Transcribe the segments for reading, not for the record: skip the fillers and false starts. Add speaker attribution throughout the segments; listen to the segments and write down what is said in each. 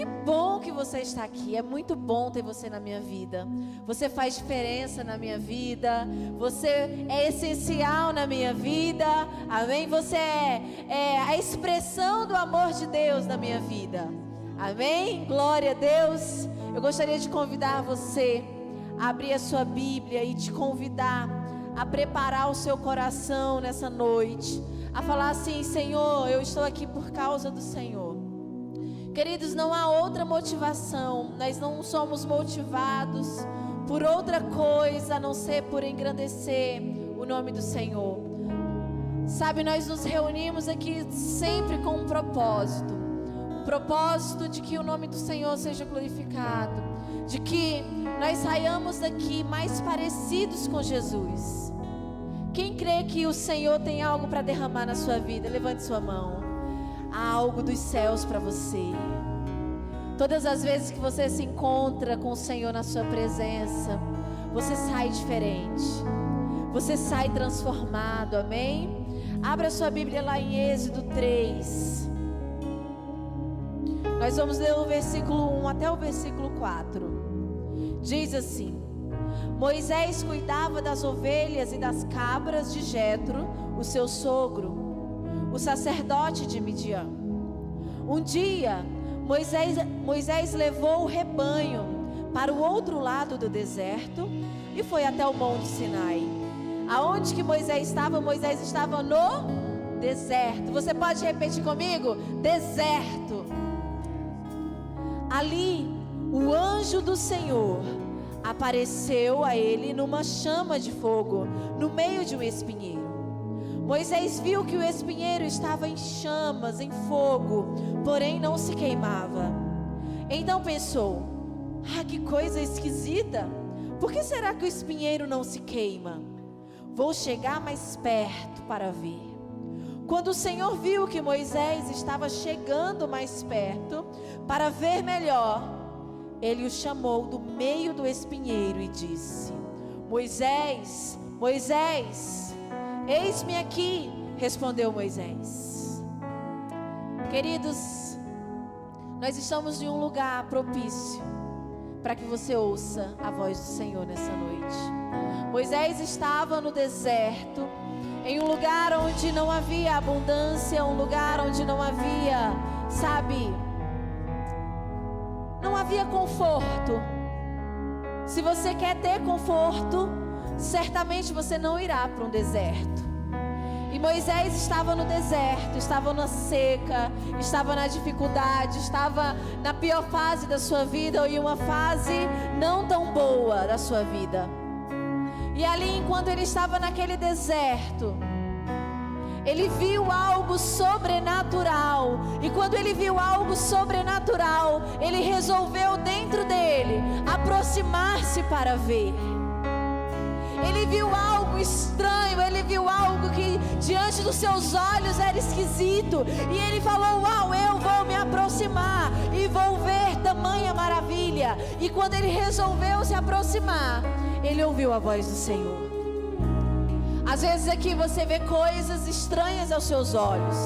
Speaker 1: Que bom que você está aqui. É muito bom ter você na minha vida. Você faz diferença na minha vida. Você é essencial na minha vida. Amém? Você é a expressão do amor de Deus na minha vida. Amém? Glória a Deus. Eu gostaria de convidar você a abrir a sua Bíblia e te convidar a preparar o seu coração nessa noite. A falar assim: Senhor, eu estou aqui por causa do Senhor. Queridos, não há outra motivação. Nós não somos motivados por outra coisa a não ser por engrandecer o nome do Senhor. Sabe, nós nos reunimos aqui sempre com um propósito. Um propósito de que o nome do Senhor seja glorificado. De que nós saiamos daqui mais parecidos com Jesus. Quem crê que o Senhor tem algo para derramar na sua vida? Levante sua mão. Há algo dos céus para você. Todas as vezes que você se encontra com o Senhor na sua presença, você sai diferente. Você sai transformado, amém? Abra sua Bíblia lá em Êxodo 3. Nós vamos ler o versículo 1 até o versículo 4. Diz assim: Moisés cuidava das ovelhas e das cabras de Jetro, o seu sogro, o sacerdote de Midian. Um dia, Moisés levou o rebanho para o outro lado do deserto e foi até o Monte Sinai. Aonde que Moisés estava? Moisés estava no deserto. Você pode repetir comigo? Deserto. Ali, o anjo do Senhor apareceu a ele numa chama de fogo, no meio de um espinheiro. Moisés viu que o espinheiro estava em chamas, em fogo, porém não se queimava. Então pensou: que coisa esquisita! Por que será que o espinheiro não se queima? Vou chegar mais perto para ver. Quando o Senhor viu que Moisés estava chegando mais perto para ver melhor, ele o chamou do meio do espinheiro e disse: Moisés, Moisés, eis-me aqui, respondeu Moisés. Queridos, nós estamos em um lugar propício para que você ouça a voz do Senhor nessa noite. Moisés estava no deserto, em um lugar onde não havia abundância, um lugar onde não havia, não havia conforto. Se você quer ter conforto, certamente você não irá para um deserto. E Moisés estava no deserto, estava na seca, estava na dificuldade, estava na pior fase da sua vida, ou em uma fase não tão boa da sua vida. E ali, enquanto ele estava naquele deserto, ele viu algo sobrenatural. E quando ele viu algo sobrenatural, ele resolveu dentro dele aproximar-se para ver. Ele viu algo estranho, ele viu algo que diante dos seus olhos era esquisito. E ele falou: uau, eu vou me aproximar e vou ver tamanha maravilha. E quando ele resolveu se aproximar, ele ouviu a voz do Senhor. Às vezes aqui você vê coisas estranhas aos seus olhos.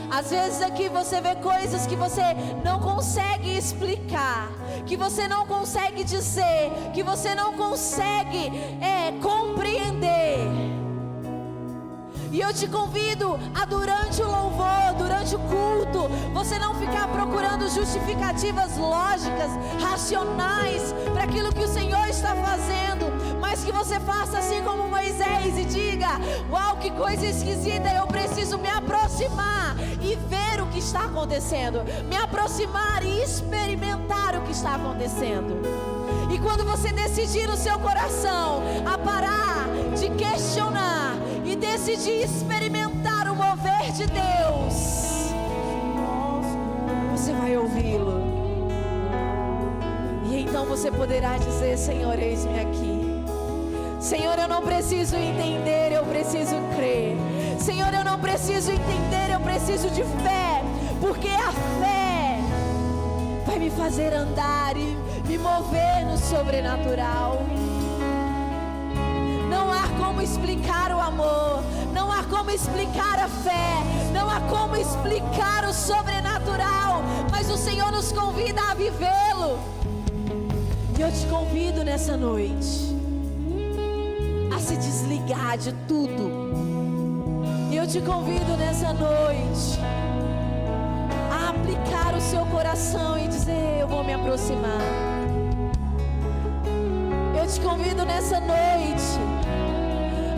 Speaker 1: Às vezes aqui você vê coisas que você não consegue explicar, que você não consegue dizer, que você não consegue compreender. E eu te convido a, durante o louvor, durante o culto, você não ficar procurando justificativas lógicas, racionais para aquilo que o Senhor está fazendo, mas que você faça assim como Moisés e diga: uau, que coisa esquisita, eu preciso me aproximar e ver o que está acontecendo, me aproximar e experimentar o que está acontecendo. E quando você decidir no seu coração a parar de questionar e decidir experimentar o mover de Deus, você vai ouvi-lo. E então você poderá dizer: Senhor, eis-me aqui. Senhor, eu não preciso entender, eu preciso crer. Senhor, eu não preciso entender, eu preciso de fé, porque a fé vai me fazer andar e me mover no sobrenatural. Não há como explicar o amor, não há como explicar a fé, não há como explicar o sobrenatural, mas o Senhor nos convida a vivê-lo. E eu te convido nessa noite a se desligar de tudo. E eu te convido nessa noite a aplicar o seu coração e dizer: eu vou me aproximar. Eu te convido nessa noite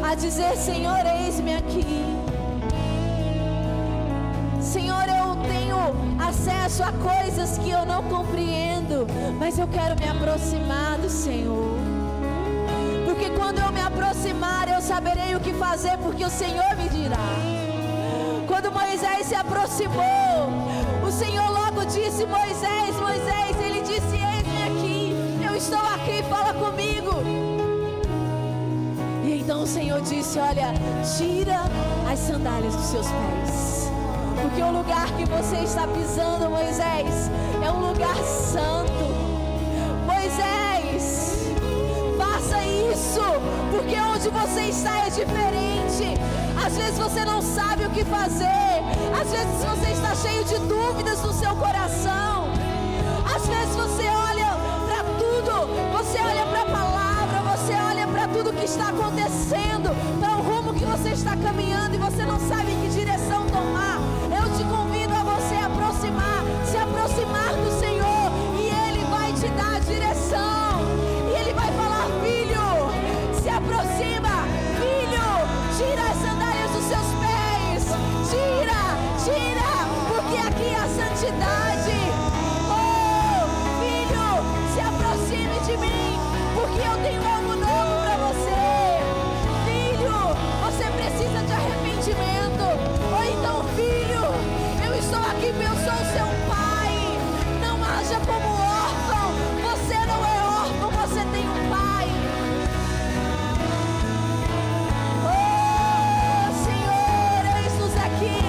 Speaker 1: a dizer: Senhor, eis-me aqui. Senhor, eu tenho acesso a coisas que eu não compreendo, mas eu quero me aproximar do Senhor. Porque quando eu me aproximar, eu saberei o que fazer, porque o Senhor me dirá. Quando Moisés se aproximou, o Senhor logo disse: Moisés, Moisés. Ele disse: eis-me aqui, eu estou aqui, fala comigo. E então o Senhor disse: olha, tira as sandálias dos seus pés, porque o lugar que você está pisando, Moisés, é um lugar santo. Moisés, faça isso, porque onde você está é diferente. Às vezes você não sabe o que fazer, às vezes você está cheio de dúvidas no seu coração, às vezes você olha para tudo, você olha para a palavra, você olha para tudo que está acontecendo, para o rumo que você está caminhando, e você não sabe em que direção tomar. Eu te convido a você aproximar, se aproximar do Senhor, e Ele vai te dar a direção, e Ele vai falar: filho, se aproxima, filho, tira as sandálias dos seus pés, tira, porque aqui há santidade. Oh, filho, se aproxime de mim, porque eu tenho algo novo para você. Filho, você precisa de arrependimento. Ou então, filho, eu estou aqui, eu sou o seu pai. Não haja como órfão, você não é órfão, você tem um pai. Oh, Senhor, eis-nos aqui.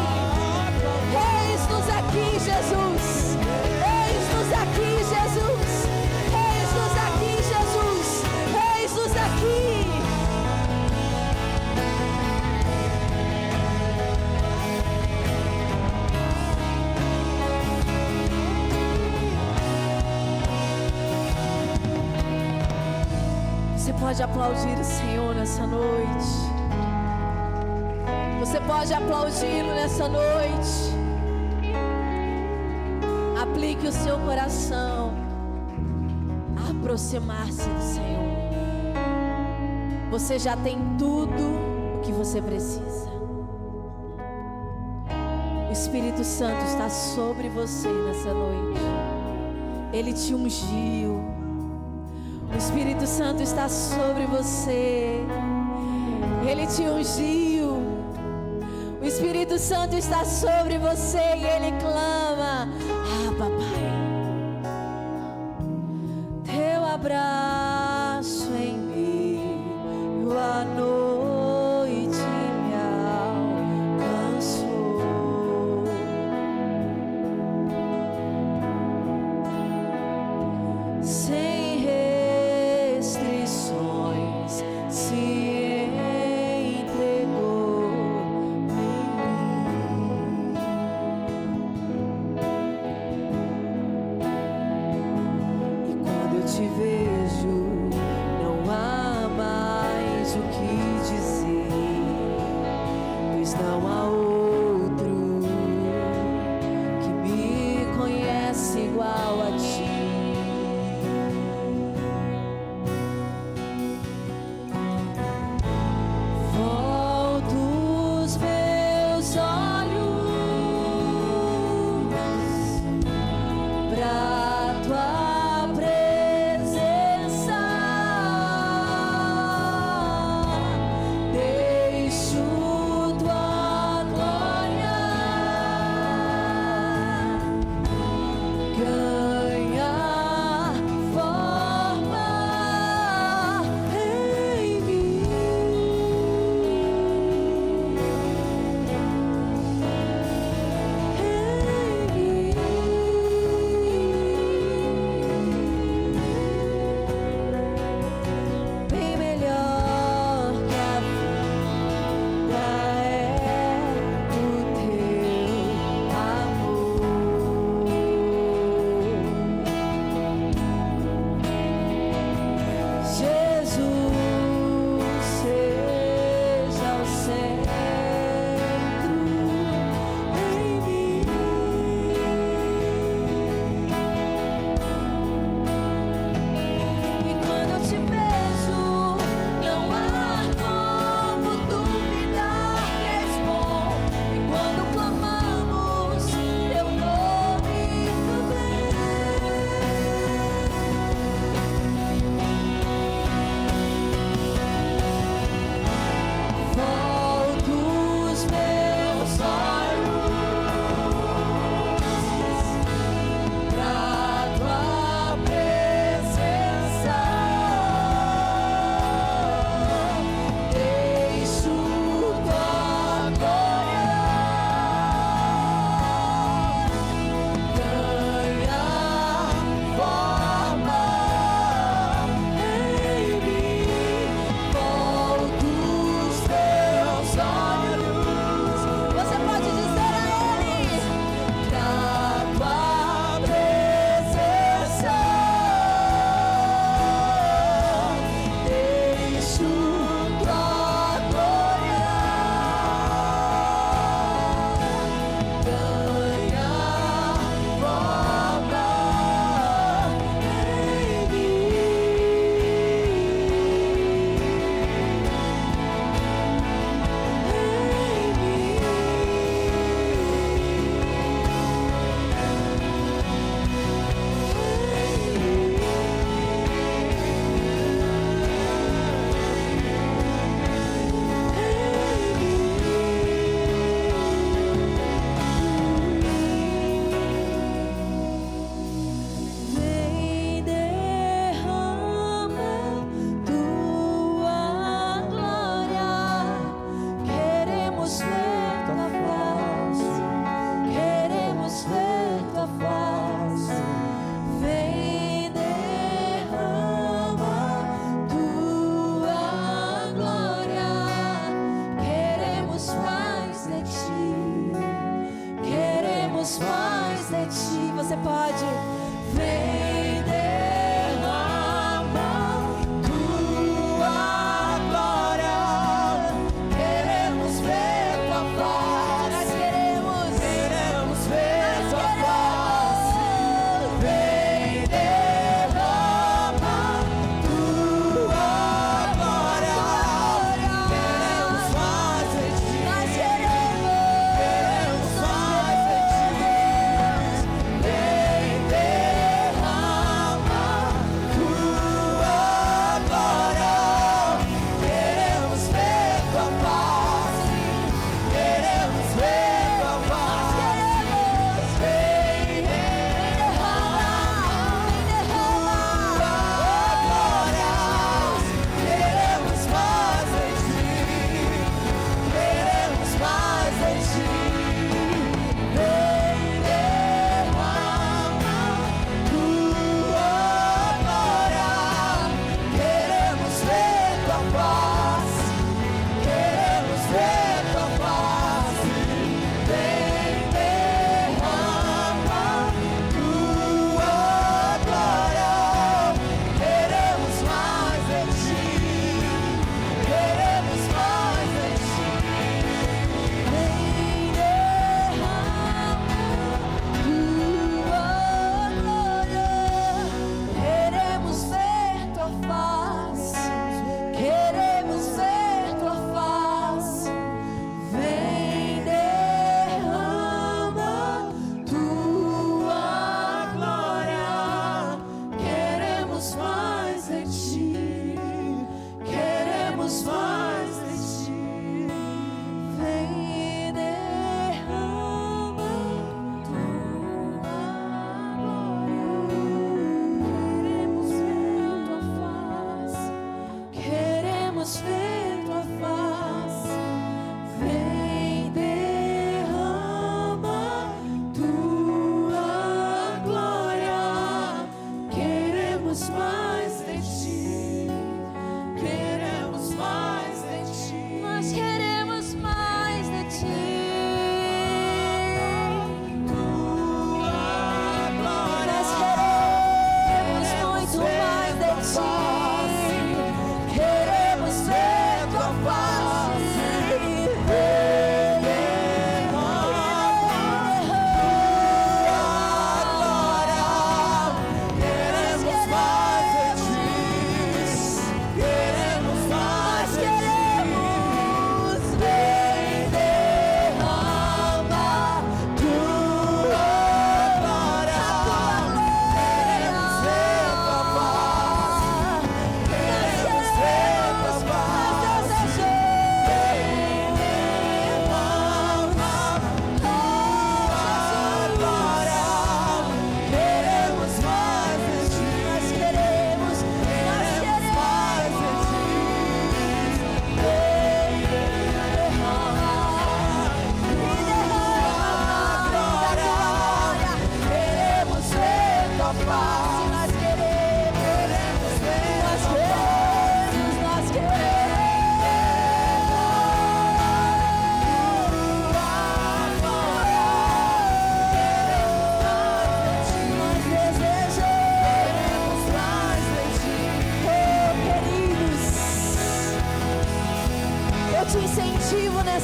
Speaker 1: Eis-nos aqui, Jesus. Eis-nos aqui, Jesus. Eis-nos aqui, Jesus. Eis-nos aqui. Você pode aplaudir o Senhor nessa noite. Você pode aplaudi-lo nessa noite. Aplique o seu coração a aproximar-se do Senhor. Você já tem tudo o que você precisa. O Espírito Santo está sobre você nessa noite. Ele te ungiu. O Espírito Santo está sobre você. Ele te ungiu. O Espírito Santo está sobre você e Ele clama: ah, papai, teu abraço em mim, a noite me alcançou. Sem restrições se te vejo, não há mais o que dizer, pois não há outro que me conhece igual a ti. Volto os meus olhos pra tua deixo tua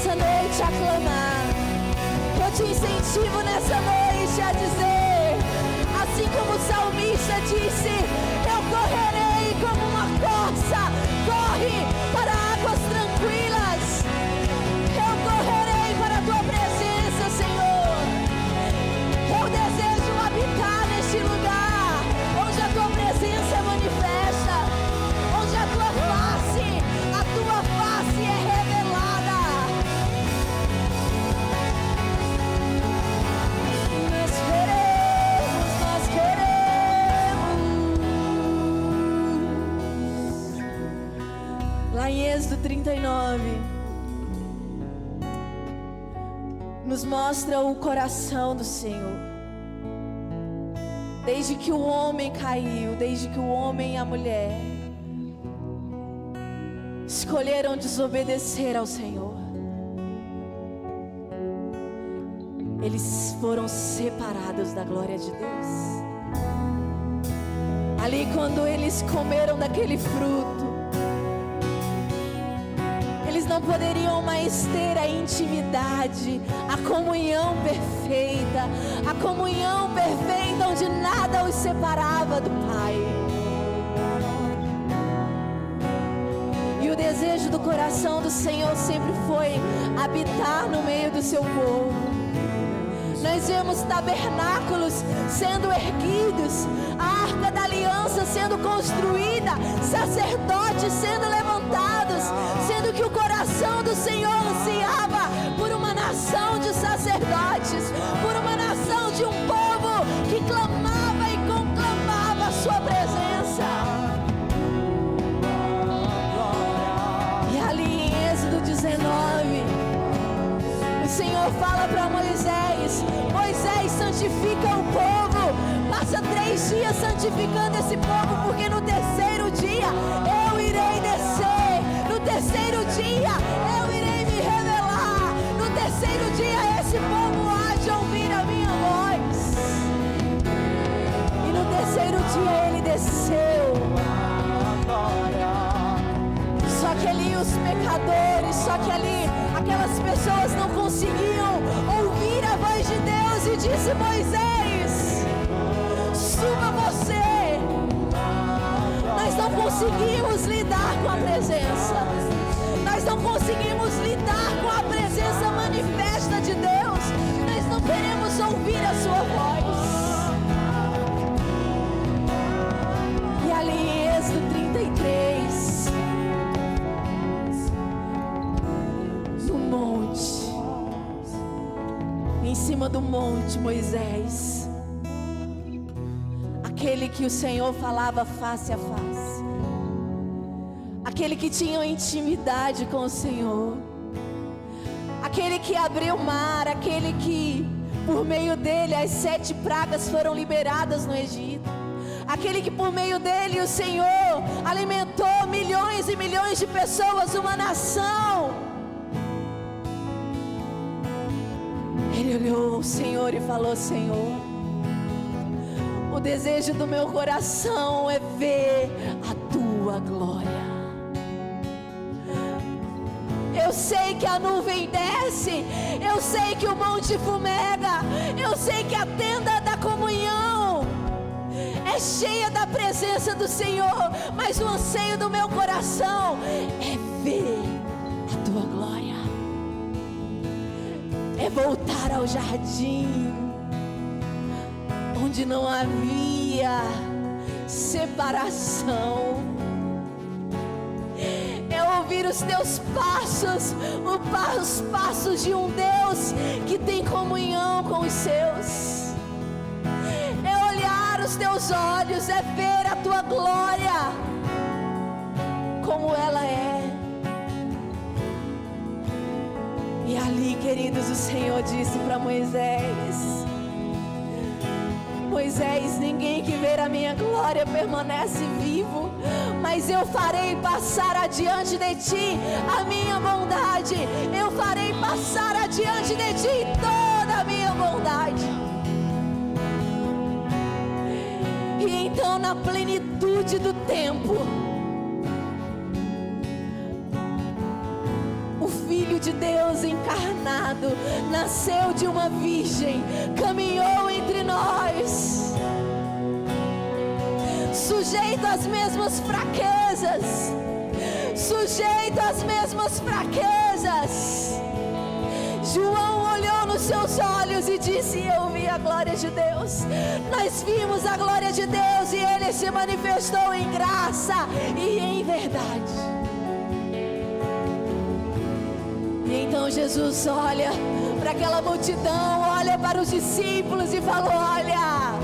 Speaker 1: nessa noite a clamar. Eu te incentivo nessa noite a dizer, assim como o salmista disse: eu correrei como uma corça, corre para águas tranquilas. Eu correrei para a tua presença, Senhor. Eu desejo habitar neste lugar onde a tua presença manifesta, onde a tua face é revelada. Nós queremos. Lá em Êxodo 39, nos mostra o coração do Senhor. Desde que o homem caiu, desde que o homem e a mulher escolheram desobedecer ao Senhor, eles foram separados da glória de Deus. Ali, quando eles comeram daquele fruto, eles não poderiam mais ter a intimidade, a comunhão perfeita, onde nada os separava do Pai. E o desejo do coração do Senhor sempre foi habitar no meio do seu povo. Nós vemos tabernáculos sendo erguidos, a arca da aliança sendo construída, sacerdotes sendo levantados, sendo que o coração do Senhor ansiava por uma nação de sacerdotes, por uma nação de um povo que clamava e conclamava a sua presença. E ali em Êxodo 19, o Senhor fala para Moisés: Moisés, santifica o povo, passa 3 dias santificando esse povo, porque no terceiro dia eu irei descer, no terceiro dia eu irei me revelar, no terceiro dia esse povo há de ouvir a minha voz. E no terceiro dia ele desceu. Só que ali os pecadores, só que ali aquelas pessoas não conseguiam ouvir a voz de Deus, e disse: Moisés, suba você. Nós não conseguimos lidar com a presença, nós não conseguimos lidar com a presença manifesta de Deus, nós não queremos ouvir a sua voz. E ali em Êxodo 33, em cima do monte, Moisés, aquele que o Senhor falava face a face, aquele que tinha intimidade com o Senhor, aquele que abriu o mar, aquele que por meio dele as 7 pragas foram liberadas no Egito, aquele que por meio dele o Senhor alimentou milhões e milhões de pessoas, uma nação. Ele olhou ao Senhor e falou: Senhor, o desejo do meu coração é ver a tua glória. Eu sei que a nuvem desce, eu sei que o monte fumega, eu sei que a tenda da comunhão é cheia da presença do Senhor, mas o anseio do meu coração é ver a tua glória. É voltar ao jardim, onde não havia separação. É ouvir os teus passos, os passos de um Deus que tem comunhão com os seus. É olhar os teus olhos, é ver a tua glória como ela é. E ali, queridos, o Senhor disse para Moisés: Moisés, ninguém que ver a minha glória permanece vivo, mas eu farei passar adiante de ti a minha bondade, eu farei passar adiante de ti toda a minha bondade. E então, na plenitude do tempo, o Filho de Deus encarnado, nasceu de uma virgem, caminhou entre nós, sujeito às mesmas fraquezas, sujeito às mesmas fraquezas. João olhou nos seus olhos e disse: eu vi a glória de Deus. Nós vimos a glória de Deus e Ele se manifestou em graça e em verdade. E então Jesus olha para aquela multidão, olha para os discípulos e falou: olha,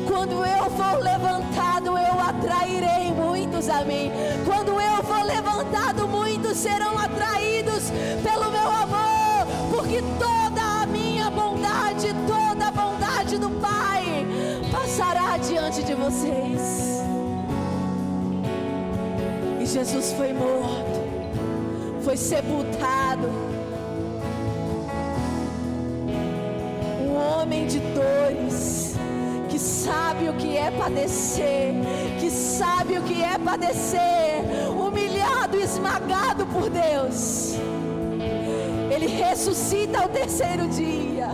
Speaker 1: quando eu for levantado, eu atrairei muitos a mim. Quando eu for levantado, muitos serão atraídos pelo meu amor, porque toda a minha bondade, toda a bondade do Pai passará diante de vocês. E Jesus foi morto, foi sepultado, um homem de dores, que sabe o que é padecer, que sabe o que é padecer, humilhado, esmagado por Deus. Ele ressuscita ao terceiro dia.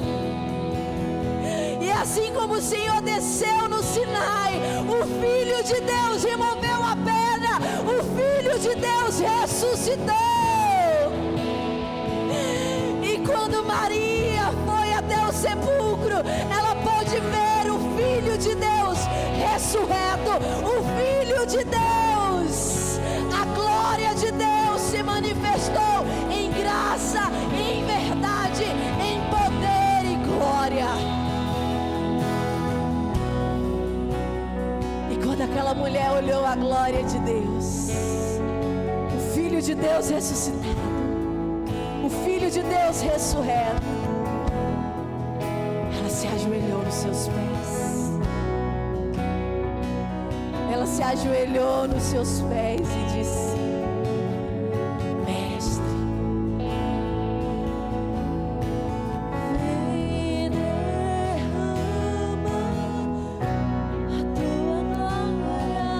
Speaker 1: E assim como o Senhor desceu no Sinai, o Filho de Deus removeu a pedra, o Filho de Deus ressuscitou. E quando Maria foi até o sepulcro, ela pôde ver o Filho de Deus ressurreto, o Filho de Deus. A glória de Deus se manifestou em graça, em verdade, em poder e glória. E quando aquela mulher olhou a glória de Deus, o Filho de Deus ressuscitado, o Filho de Deus ressurreto, ela se ajoelhou nos seus pés. Ela se ajoelhou nos seus pés e disse: Mestre, vem derrama a tua glória.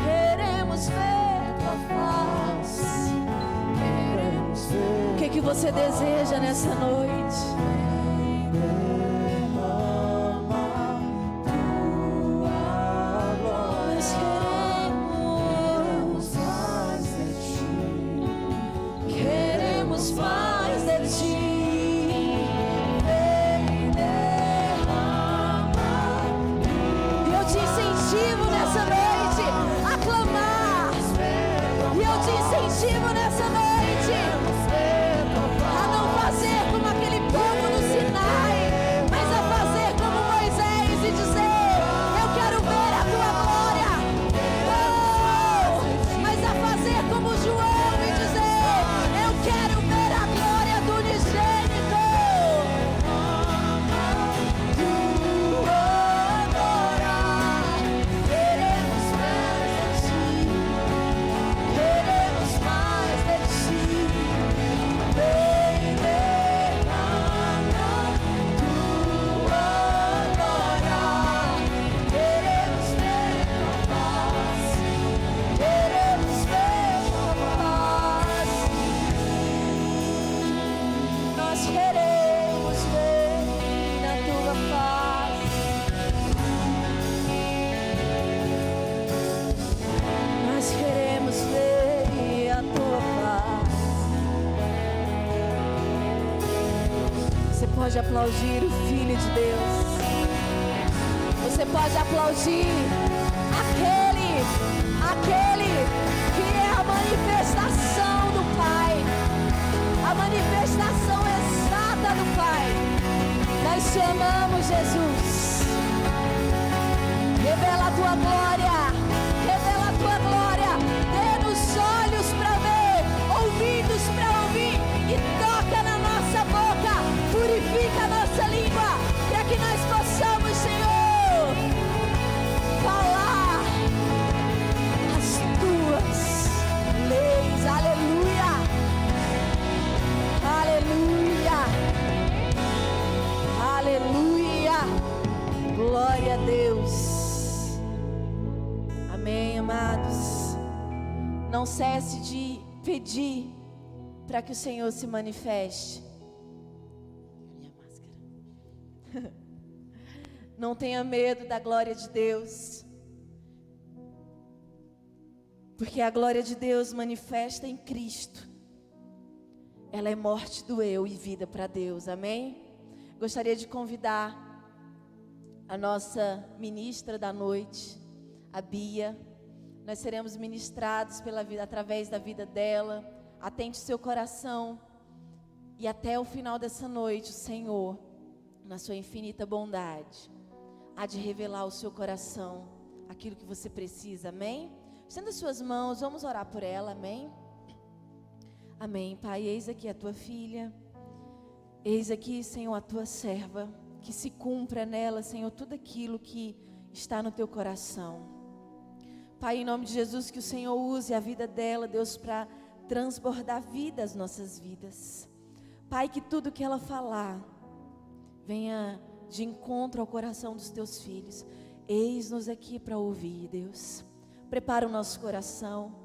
Speaker 1: Queremos ver tua face. Queremos ver. O que você deseja nessa noite? Pode aplaudir o Filho de Deus. Você pode aplaudir aquele que é a manifestação do Pai, a manifestação exata do Pai. Nós te amamos, Jesus. Revela a tua glória, revela a tua glória. Dê-nos olhos para ver, ouvidos para ouvir, e toca na nossa boca, purifica a nossa língua, para que nós possamos, Senhor, falar as tuas leis. Aleluia, aleluia, aleluia, glória a Deus. Amém, amados. Não cesse de pedir para que o Senhor se manifeste. Minha máscara. Não tenha medo da glória de Deus, porque a glória de Deus manifesta em Cristo. Ela é morte do eu e vida para Deus, amém? Gostaria de convidar a nossa ministra da noite, a Bia. Nós seremos ministrados pela vida, através da vida dela. Atente seu coração. E até o final dessa noite, o Senhor, na sua infinita bondade, há de revelar ao seu coração aquilo que você precisa, amém? Estenda suas mãos, vamos orar por ela, amém? Amém. Pai, eis aqui a tua filha. Eis aqui, Senhor, a tua serva. Que se cumpra nela, Senhor, tudo aquilo que está no teu coração. Pai, em nome de Jesus, que o Senhor use a vida dela, Deus, para transbordar vida às nossas vidas. Pai, que tudo que ela falar venha de encontro ao coração dos teus filhos. Eis-nos aqui para ouvir, Deus. Prepara o nosso coração,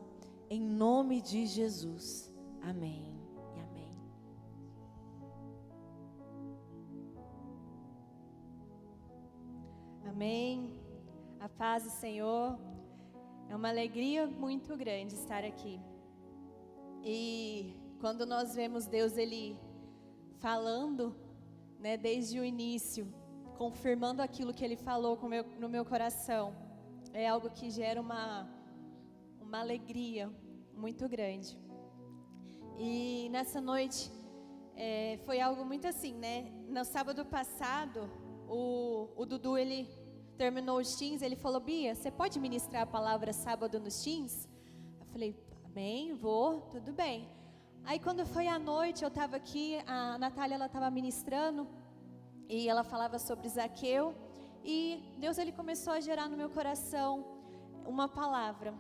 Speaker 1: em nome de Jesus. Amém.
Speaker 2: Amém. A paz do Senhor. É uma alegria muito grande estar aqui. E quando nós vemos Deus, Ele falando, né, desde o início, confirmando aquilo que Ele falou no meu coração, é algo que gera uma alegria muito grande. E nessa noite, foi algo muito assim, né? No sábado passado, o Dudu, ele terminou os teens, ele falou: Bia, você pode ministrar a palavra sábado nos teens? Eu falei: amém, vou, tudo bem. Aí quando foi à noite, eu estava aqui, a Natália, ela estava ministrando, e ela falava sobre Zaqueu, e Deus, ele começou a gerar no meu coração uma palavra.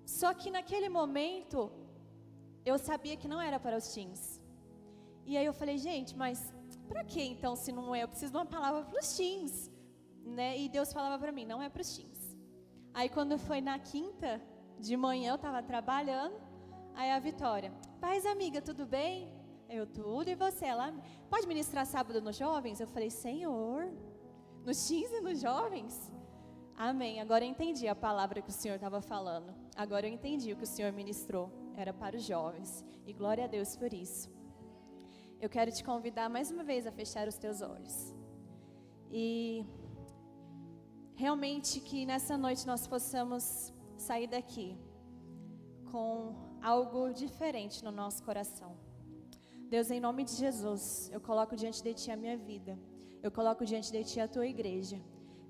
Speaker 2: Só que naquele momento, eu sabia que não era para os teens. E aí eu falei: gente, mas para que então, se não é? Eu preciso de uma palavra para os teens, né? E Deus falava para mim: não é para os teens. Aí quando foi na quinta de manhã, eu estava trabalhando, aí a Vitória: paz, amiga, tudo bem? Eu: tudo, e você? Ela: pode ministrar sábado nos jovens? Eu falei: Senhor, nos teens e nos jovens? Amém, agora eu entendi a palavra que o Senhor estava falando. Agora eu entendi o que o Senhor ministrou, era para os jovens, e glória a Deus por isso. Eu quero te convidar mais uma vez a fechar os teus olhos. E realmente que nessa noite nós possamos sair daqui com algo diferente no nosso coração. Deus, em nome de Jesus, eu coloco diante de Ti a minha vida. Eu coloco diante de Ti a Tua igreja.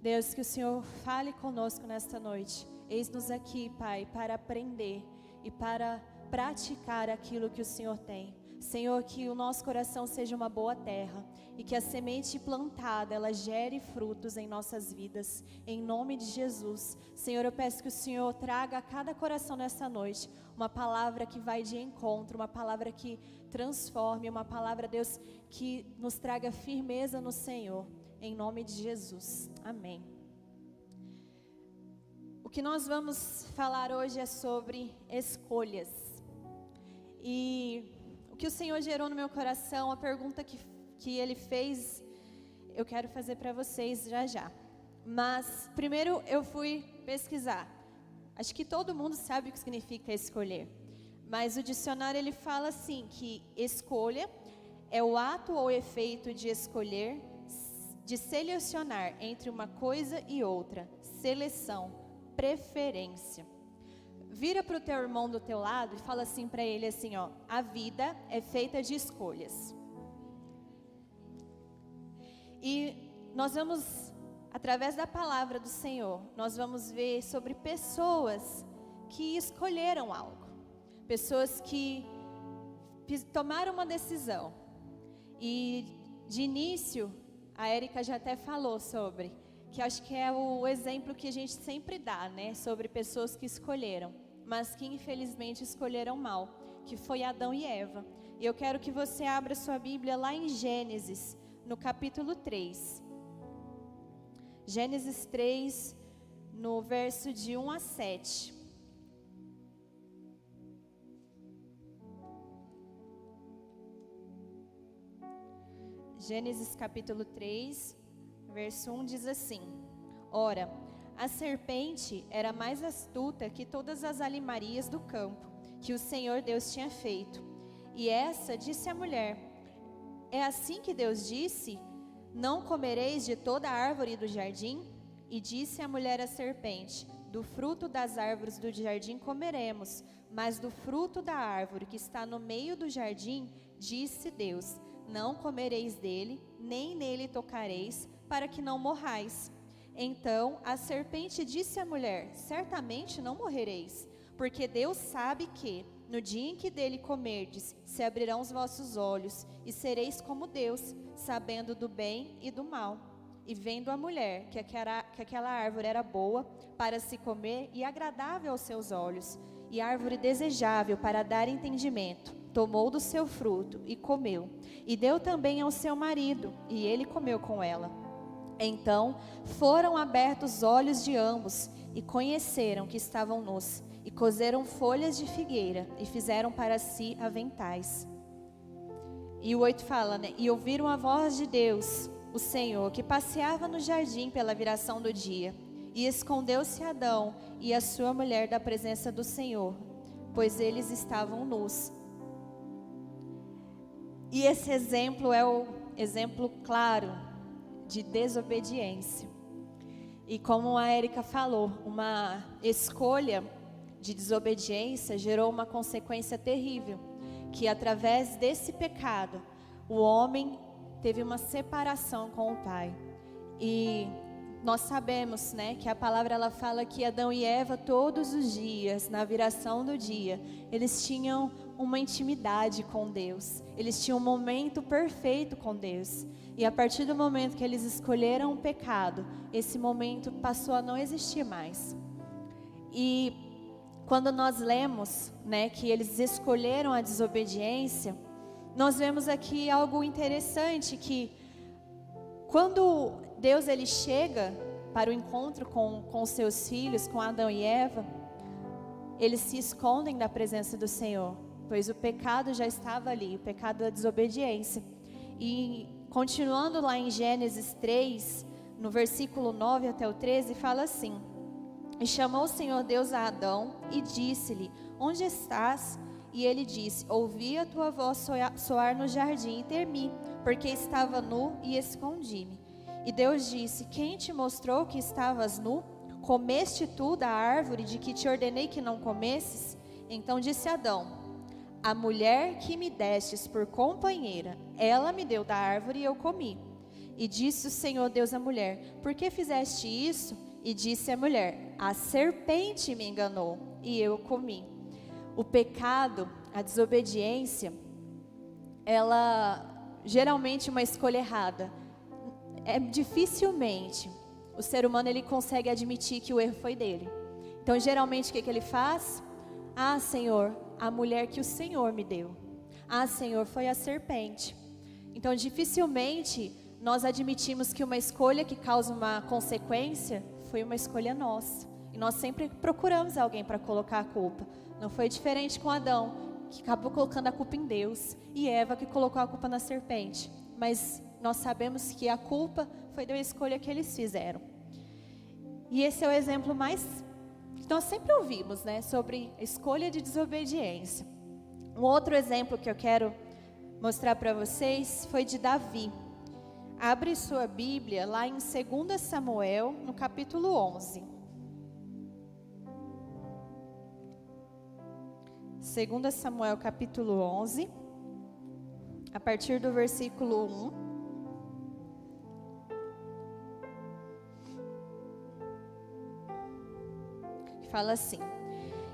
Speaker 2: Deus, que o Senhor fale conosco nesta noite. Eis-nos aqui, Pai, para aprender e para praticar aquilo que o Senhor tem. Senhor, que o nosso coração seja uma boa terra e que a semente plantada, ela gere frutos em nossas vidas, em nome de Jesus. Senhor, eu peço que o Senhor traga a cada coração nessa noite uma palavra que vai de encontro, uma palavra que transforme, uma palavra, Deus, que nos traga firmeza no Senhor, em nome de Jesus. Amém. O que nós vamos falar hoje é sobre escolhas. E o que o Senhor gerou no meu coração, a pergunta que Ele fez, eu quero fazer para vocês já. Mas primeiro eu fui pesquisar. Acho que todo mundo sabe o que significa escolher. Mas o dicionário, ele fala assim, que escolha é o ato ou efeito de escolher, de selecionar entre uma coisa e outra. Seleção, preferência. Vira para o teu irmão do teu lado e fala assim para ele assim, ó: a vida é feita de escolhas. E nós vamos, através da palavra do Senhor, nós vamos ver sobre pessoas que escolheram algo. Pessoas que tomaram uma decisão. E de início, a Érica já até falou sobre, que acho que é o exemplo que a gente sempre dá, né? Sobre pessoas que escolheram, mas que infelizmente escolheram mal, que foi Adão e Eva. E eu quero que você abra sua Bíblia lá em Gênesis, no capítulo 3. Gênesis 3, no verso de 1 a 7. Gênesis capítulo 3, verso 1 diz assim: Ora, a serpente era mais astuta que todas as alimarias do campo, que o Senhor Deus tinha feito. E essa disse à mulher: É assim que Deus disse: Não comereis de toda a árvore do jardim? E disse a mulher à serpente: Do fruto das árvores do jardim comeremos, mas do fruto da árvore que está no meio do jardim, disse Deus: Não comereis dele, nem nele tocareis, para que não morrais. Então a serpente disse à mulher: Certamente não morrereis, porque Deus sabe que, no dia em que dele comerdes, se abrirão os vossos olhos, e sereis como Deus, sabendo do bem e do mal. E vendo a mulher que aquela árvore era boa para se comer e agradável aos seus olhos, e árvore desejável para dar entendimento, tomou do seu fruto e comeu, e deu também ao seu marido, e ele comeu com ela. Então foram abertos os olhos de ambos, e conheceram que estavam nus, e coseram folhas de figueira, e fizeram para si aventais. E o 8 fala, né? E ouviram a voz de Deus, o Senhor, que passeava no jardim pela viração do dia. E escondeu-se Adão e a sua mulher da presença do Senhor, pois eles estavam nus. E esse exemplo é o exemplo claro de desobediência. E como a Érica falou, uma escolha de desobediência gerou uma consequência terrível, que através desse pecado, o homem teve uma separação com o Pai. E nós sabemos, né, que a palavra ela fala que Adão e Eva todos os dias, na viração do dia, eles tinham uma intimidade com Deus. Eles tinham um momento perfeito com Deus. E a partir do momento que eles escolheram o pecado, esse momento passou a não existir mais. E quando nós lemos, né, que eles escolheram a desobediência, nós vemos aqui algo interessante, que quando Deus ele chega para o encontro com os seus filhos, com Adão e Eva, eles se escondem da presença do Senhor, pois o pecado já estava ali, o pecado da desobediência. E continuando lá em Gênesis 3, no versículo 9 até o 13, fala assim: E chamou o Senhor Deus a Adão e disse-lhe: Onde estás? E ele disse: Ouvi a tua voz soar no jardim e temi, porque estava nu e escondi-me. E Deus disse: Quem te mostrou que estavas nu? Comeste tu da árvore de que te ordenei que não comesses? Então disse Adão: A mulher que me destes por companheira, ela me deu da árvore e eu comi. E disse o Senhor Deus à mulher: Por que fizeste isso? E disse a mulher: A serpente me enganou e eu comi. O pecado, a desobediência, ela geralmente uma escolha errada. Dificilmente o ser humano ele consegue admitir que o erro foi dele. Então geralmente o que ele faz? Ah, Senhor, a mulher que o Senhor me deu. Ah, Senhor, foi a serpente. Então dificilmente nós admitimos que uma escolha que causa uma consequência foi uma escolha nossa. E nós sempre procuramos alguém para colocar a culpa. Não foi diferente com Adão, que acabou colocando a culpa em Deus, e Eva que colocou a culpa na serpente. Mas nós sabemos que a culpa foi da escolha que eles fizeram. E esse é o exemplo mais que nós sempre ouvimos, né, sobre a escolha de desobediência. Um outro exemplo que eu quero mostrar para vocês foi de Davi. Abre sua Bíblia lá em 2 Samuel, no capítulo 11. 2 Samuel, capítulo 11, a partir do versículo 1. Fala assim: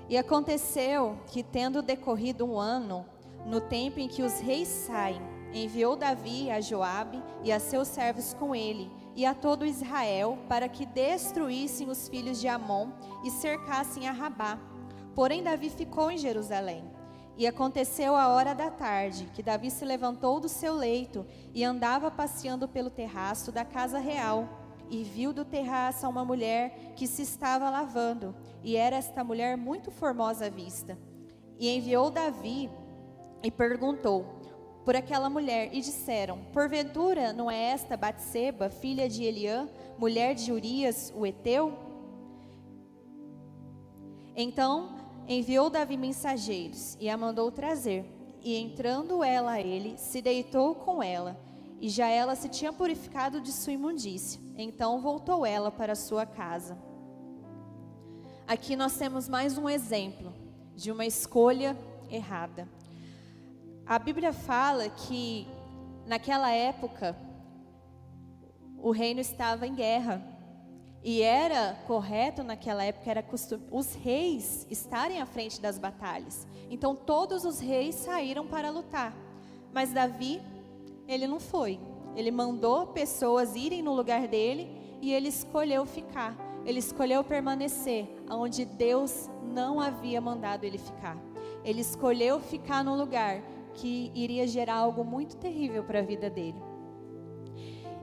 Speaker 2: E aconteceu que, tendo decorrido um ano, no tempo em que os reis saem, enviou Davi a Joabe e a seus servos com ele, e a todo Israel, para que destruíssem os filhos de Amon e cercassem a Rabá. Porém Davi ficou em Jerusalém. E aconteceu a hora da tarde, que Davi se levantou do seu leito e andava passeando pelo terraço da casa real, e viu do terraço uma mulher que se estava lavando, e era esta mulher muito formosa à vista. E enviou Davi e perguntou: por aquela mulher e disseram: porventura não é esta Batseba, filha de Eliã, mulher de Urias, o heteu? Então enviou Davi mensageiros e a mandou trazer. E entrando ela a ele, se deitou com ela, e já ela se tinha purificado de sua imundícia. Então voltou ela para sua casa. Aqui nós temos mais um exemplo de uma escolha errada. A Bíblia fala que naquela época o reino estava em guerra. E era correto naquela época, era costume, os reis estarem à frente das batalhas. Então todos os reis saíram para lutar. Mas Davi, ele não foi. Ele mandou pessoas irem no lugar dele e ele escolheu ficar. Ele escolheu permanecer onde Deus não havia mandado ele ficar. Ele escolheu ficar no lugar que iria gerar algo muito terrível para a vida dele.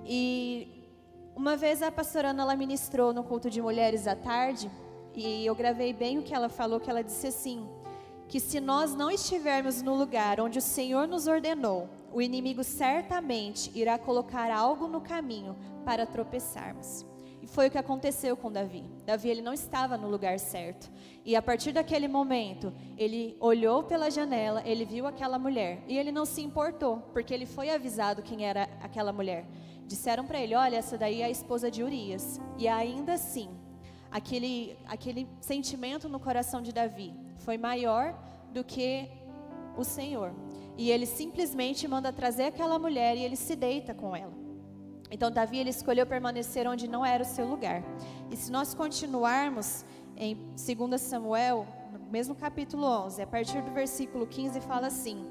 Speaker 2: E uma vez a pastora Ana, ela ministrou no culto de mulheres à tarde, e eu gravei bem o que ela falou, que ela disse assim, que se nós não estivermos no lugar onde o Senhor nos ordenou, o inimigo certamente irá colocar algo no caminho para tropeçarmos. E foi o que aconteceu com Davi. Davi, ele não estava no lugar certo. E a partir daquele momento, ele olhou pela janela, ele viu aquela mulher, e ele não se importou, porque ele foi avisado quem era aquela mulher. Disseram para ele: olha, essa daí é a esposa de Urias. E ainda assim, aquele sentimento no coração de Davi foi maior do que o Senhor. E ele simplesmente manda trazer aquela mulher e ele se deita com ela. Então Davi, ele escolheu permanecer onde não era o seu lugar. E se nós continuarmos em 2 Samuel, no mesmo capítulo 11, a partir do versículo 15, fala assim: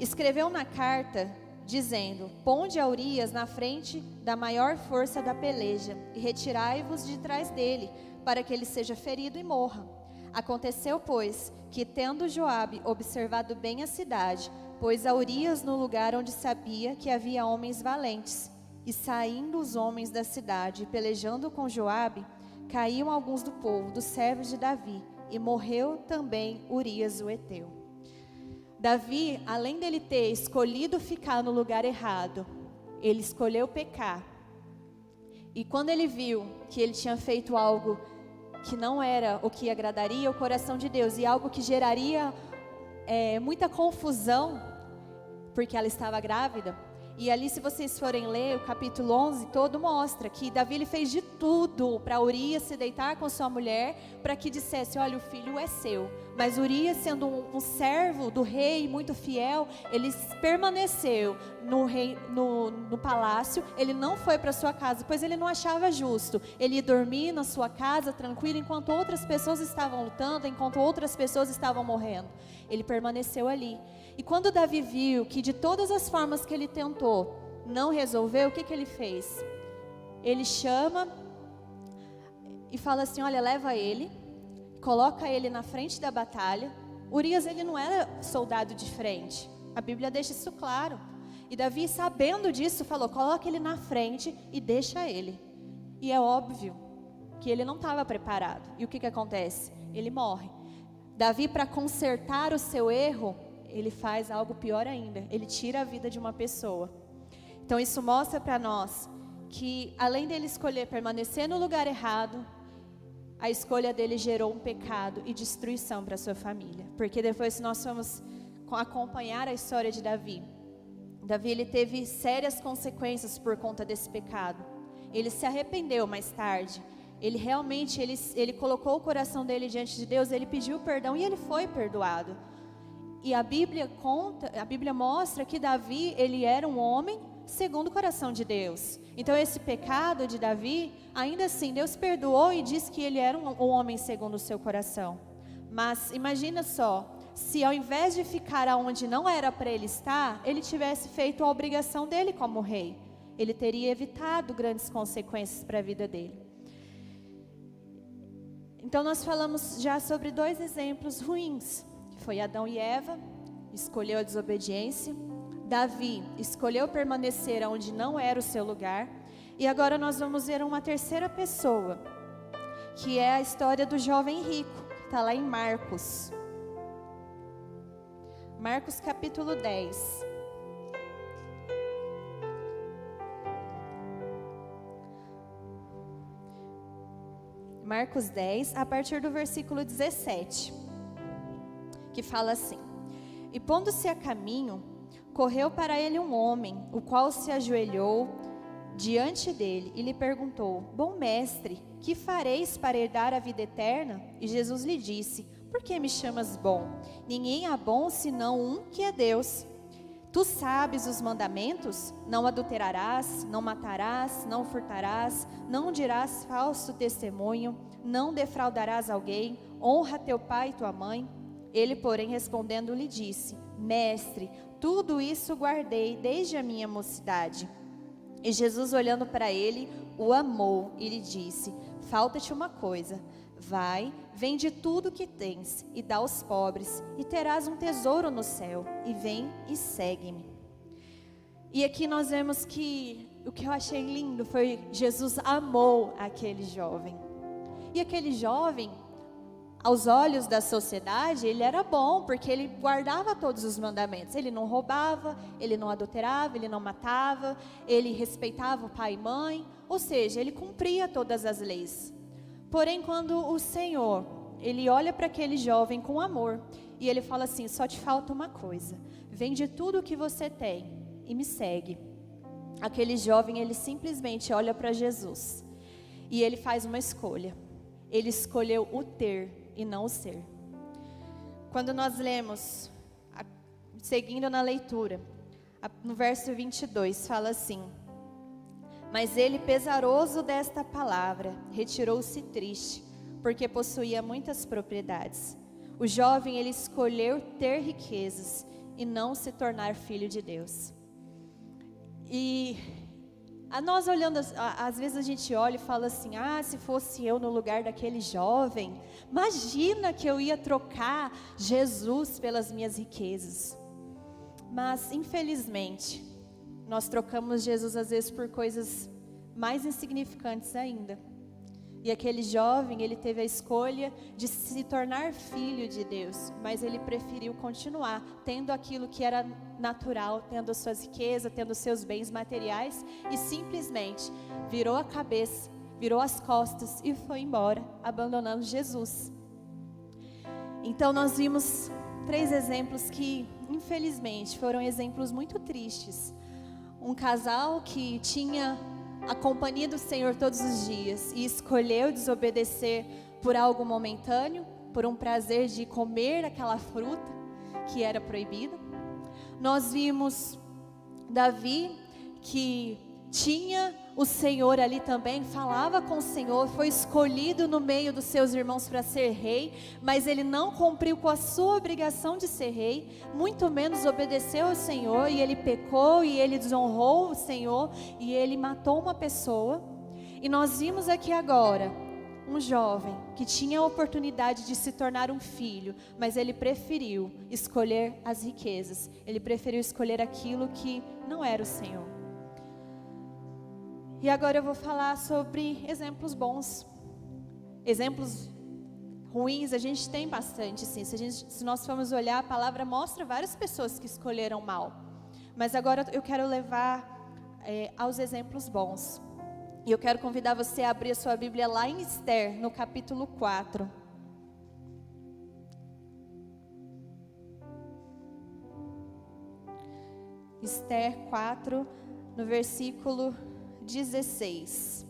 Speaker 2: escreveu na carta dizendo: ponde a Urias na frente da maior força da peleja e retirai-vos de trás dele, para que ele seja ferido e morra. Aconteceu, pois, que tendo Joabe observado bem a cidade, pôs a Urias no lugar onde sabia que havia homens valentes. E saindo os homens da cidade, pelejando com Joabe, caíam alguns do povo, dos servos de Davi, e morreu também Urias o heteu. Davi, além dele ter escolhido ficar no lugar errado, ele escolheu pecar. E quando ele viu que ele tinha feito algo que não era o que agradaria o coração de Deus, e algo que geraria muita confusão, porque ela estava grávida. E ali, se vocês forem ler o capítulo 11 todo, mostra que Davi, ele fez de tudo para Urias se deitar com sua mulher, para que dissesse: olha, o filho é seu. Mas Urias, sendo um servo do rei muito fiel, ele permaneceu no palácio. Ele não foi para sua casa, pois ele não achava justo ele ia dormir na sua casa tranquilo, enquanto outras pessoas estavam lutando, enquanto outras pessoas estavam morrendo. Ele permaneceu ali. E quando Davi viu que de todas as formas que ele tentou não resolveu, o que ele fez? Ele chama e fala assim: olha, leva ele, coloca ele na frente da batalha. Urias, ele não era soldado de frente, a Bíblia deixa isso claro. E Davi, sabendo disso, falou: coloca ele na frente e deixa ele. E é óbvio que ele não estava preparado. E o que acontece? Ele morre. Davi, para consertar o seu erro, ele faz algo pior ainda. Ele tira a vida de uma pessoa. Então isso mostra para nós que, além dele escolher permanecer no lugar errado, a escolha dele gerou um pecado e destruição para sua família. Porque depois, se nós formos acompanhar a história de Davi, ele teve sérias consequências por conta desse pecado. Ele se arrependeu mais tarde. Ele realmente, ele colocou o coração dele diante de Deus, ele pediu perdão e ele foi perdoado. E a Bíblia mostra que Davi, ele era um homem segundo o coração de Deus. Então esse pecado de Davi, ainda assim, Deus perdoou e disse que ele era um homem segundo o seu coração. Mas imagina só, se ao invés de ficar aonde não era para ele estar, ele tivesse feito a obrigação dele como rei, ele teria evitado grandes consequências para a vida dele. Então nós falamos já sobre 2 exemplos ruins. Foi Adão e Eva, escolheu a desobediência. Davi escolheu permanecer onde não era o seu lugar. E agora nós vamos ver uma terceira pessoa, que é a história do jovem rico, que está lá em Marcos. Marcos capítulo 10. Marcos 10, a partir do versículo 17, que fala assim: E pondo-se a caminho, correu para ele um homem, o qual se ajoelhou diante dele e lhe perguntou: Bom mestre, que fareis para herdar a vida eterna? E Jesus lhe disse: Por que me chamas bom? Ninguém há bom senão um, que é Deus. Tu sabes os mandamentos? Não adulterarás, não matarás, não furtarás, não dirás falso testemunho, não defraudarás alguém, honra teu pai e tua mãe. Ele, porém, respondendo, lhe disse: Mestre, tudo isso guardei desde a minha mocidade. E Jesus, olhando para ele, o amou e lhe disse: Falta-te uma coisa. Vai, vende tudo que tens e dá aos pobres, e terás um tesouro no céu, e vem e segue-me. E aqui nós vemos que o que eu achei lindo foi Jesus amou aquele jovem. E aquele jovem, aos olhos da sociedade, ele era bom, porque ele guardava todos os mandamentos. Ele não roubava, ele não adulterava, ele não matava, ele respeitava o pai e mãe, ou seja, ele cumpria todas as leis. Porém, quando o Senhor, ele olha para aquele jovem com amor, e ele fala assim: só te falta uma coisa, vende tudo o que você tem e me segue. Aquele jovem, ele simplesmente olha para Jesus, e ele faz uma escolha. Ele escolheu o ter e não o ser. Quando nós lemos, seguindo na leitura, no verso 22, fala assim: Mas ele, pesaroso desta palavra, retirou-se triste, porque possuía muitas propriedades. O jovem, ele escolheu ter riquezas e não se tornar filho de Deus. E a nós olhando, às vezes a gente olha e fala assim: se fosse eu no lugar daquele jovem, imagina que eu ia trocar Jesus pelas minhas riquezas. Mas, infelizmente, nós trocamos Jesus às vezes por coisas mais insignificantes ainda. E aquele jovem, ele teve a escolha de se tornar filho de Deus, mas ele preferiu continuar tendo aquilo que era natural, tendo suas riquezas, tendo seus bens materiais, e simplesmente virou a cabeça, virou as costas e foi embora, abandonando Jesus. Então nós vimos 3 exemplos que, infelizmente, foram exemplos muito tristes. Um casal que tinha a companhia do Senhor todos os dias e escolheu desobedecer por algo momentâneo, por um prazer de comer aquela fruta que era proibida. Nós vimos Davi, que tinha o Senhor ali também, falava com o Senhor, foi escolhido no meio dos seus irmãos para ser rei, mas ele não cumpriu com a sua obrigação de ser rei, muito menos obedeceu ao Senhor, e ele pecou, e ele desonrou o Senhor, e ele matou uma pessoa. E nós vimos aqui agora um jovem que tinha a oportunidade de se tornar um filho, mas ele preferiu escolher as riquezas, ele preferiu escolher aquilo que não era o Senhor. E agora eu vou falar sobre exemplos bons. Exemplos ruins a gente tem bastante, sim. Se nós formos olhar, a palavra mostra várias pessoas que escolheram mal. Mas agora eu quero levar aos exemplos bons. E eu quero convidar você a abrir a sua Bíblia lá em Esther, no capítulo 4. Esther 4, no versículo 16.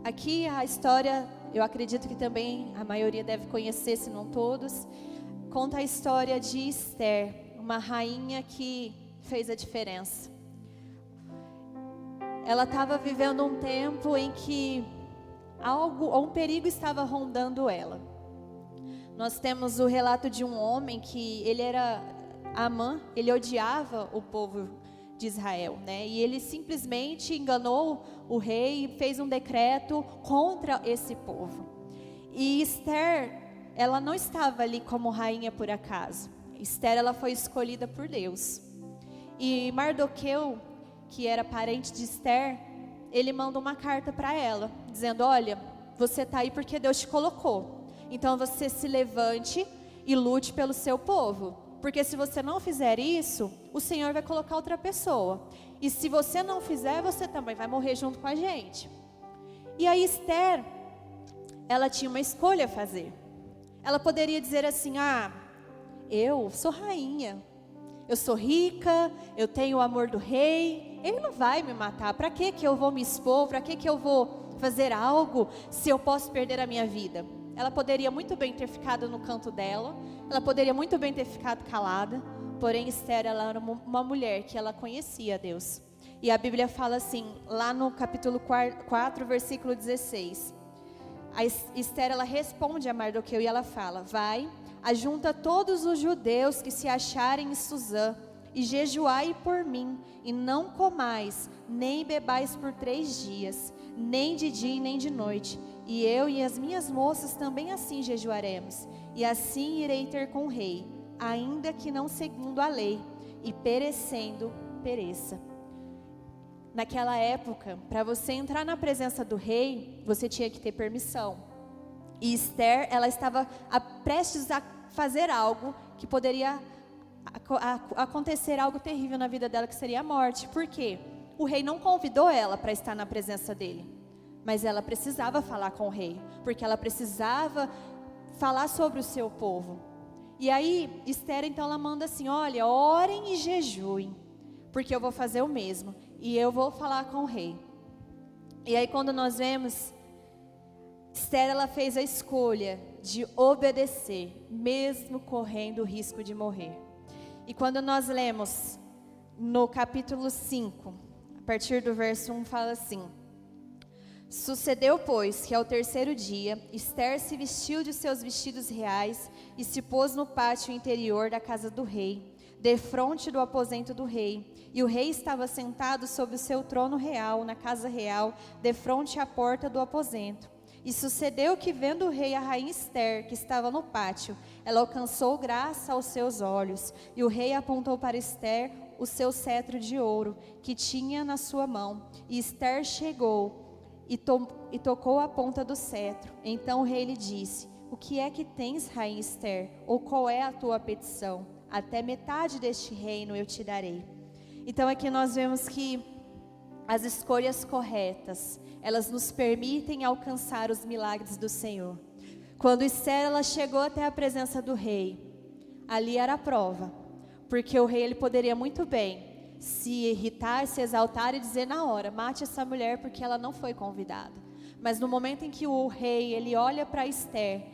Speaker 2: Aqui a história, eu acredito que também a maioria deve conhecer, se não todos, conta a história de Esther, uma rainha que fez a diferença. Ela estava vivendo um tempo em que um perigo estava rondando ela. Nós temos o relato de um homem que ele era Amã, ele odiava o povo de Israel, né? E ele simplesmente enganou o rei e fez um decreto contra esse povo. E Esther, ela não estava ali como rainha por acaso. Esther, ela foi escolhida por Deus. E Mardoqueu, que era parente de Esther, ele manda uma carta para ela, dizendo: olha, você está aí porque Deus te colocou. Então você se levante e lute pelo seu povo. Porque se você não fizer isso, o Senhor vai colocar outra pessoa. E se você não fizer, você também vai morrer junto com a gente. E aí Esther, ela tinha uma escolha a fazer. Ela poderia dizer assim: eu sou rainha, eu sou rica, eu tenho o amor do rei, ele não vai me matar, para que eu vou me expor, para que eu vou fazer algo, se eu posso perder a minha vida? Ela poderia muito bem ter ficado no canto dela, ela poderia muito bem ter ficado calada, porém Esther, ela era uma mulher que ela conhecia Deus. E a Bíblia fala assim, lá no capítulo 4, versículo 16, a Esther, ela responde a Mardoqueu e ela fala: vai, ajunta todos os judeus que se acharem em Suzã, e jejuai por mim, e não comais, nem bebais por 3 dias, nem de dia e nem de noite, e eu e as minhas moças também assim jejuaremos, e assim irei ter com o rei, ainda que não segundo a lei, e perecendo, pereça. Naquela época, para você entrar na presença do rei, você tinha que ter permissão. E Esther, ela estava prestes a fazer algo que poderia acontecer algo terrível na vida dela, que seria a morte. Por quê? O rei não convidou ela para estar na presença dele, mas ela precisava falar com o rei, porque ela precisava falar sobre o seu povo. E aí, Esther, então, ela manda assim: olha, orem e jejuem, porque eu vou fazer o mesmo, e eu vou falar com o rei. E aí, quando nós vemos, Esther, ela fez a escolha de obedecer, mesmo correndo o risco de morrer. E quando nós lemos no capítulo 5, a partir do verso 1, fala assim: sucedeu, pois, que ao 3º dia, Esther se vestiu de seus vestidos reais e se pôs no pátio interior da casa do rei, defronte do aposento do rei. E o rei estava sentado sobre o seu trono real, na casa real, defronte à porta do aposento. E sucedeu que, vendo o rei a rainha Esther, que estava no pátio, ela alcançou graça aos seus olhos. E o rei apontou para Esther o seu cetro de ouro, que tinha na sua mão. E Esther chegou e tocou a ponta do cetro. Então o rei lhe disse: o que é que tens, rainha Esther? Ou qual é a tua petição? Até metade deste reino eu te darei. Então aqui nós vemos que as escolhas corretas, elas nos permitem alcançar os milagres do Senhor. Quando Esther, ela chegou até a presença do rei, ali era a prova, porque o rei, ele poderia muito bem se irritar, se exaltar e dizer na hora: mate essa mulher, porque ela não foi convidada. Mas no momento em que o rei, ele olha para Esther,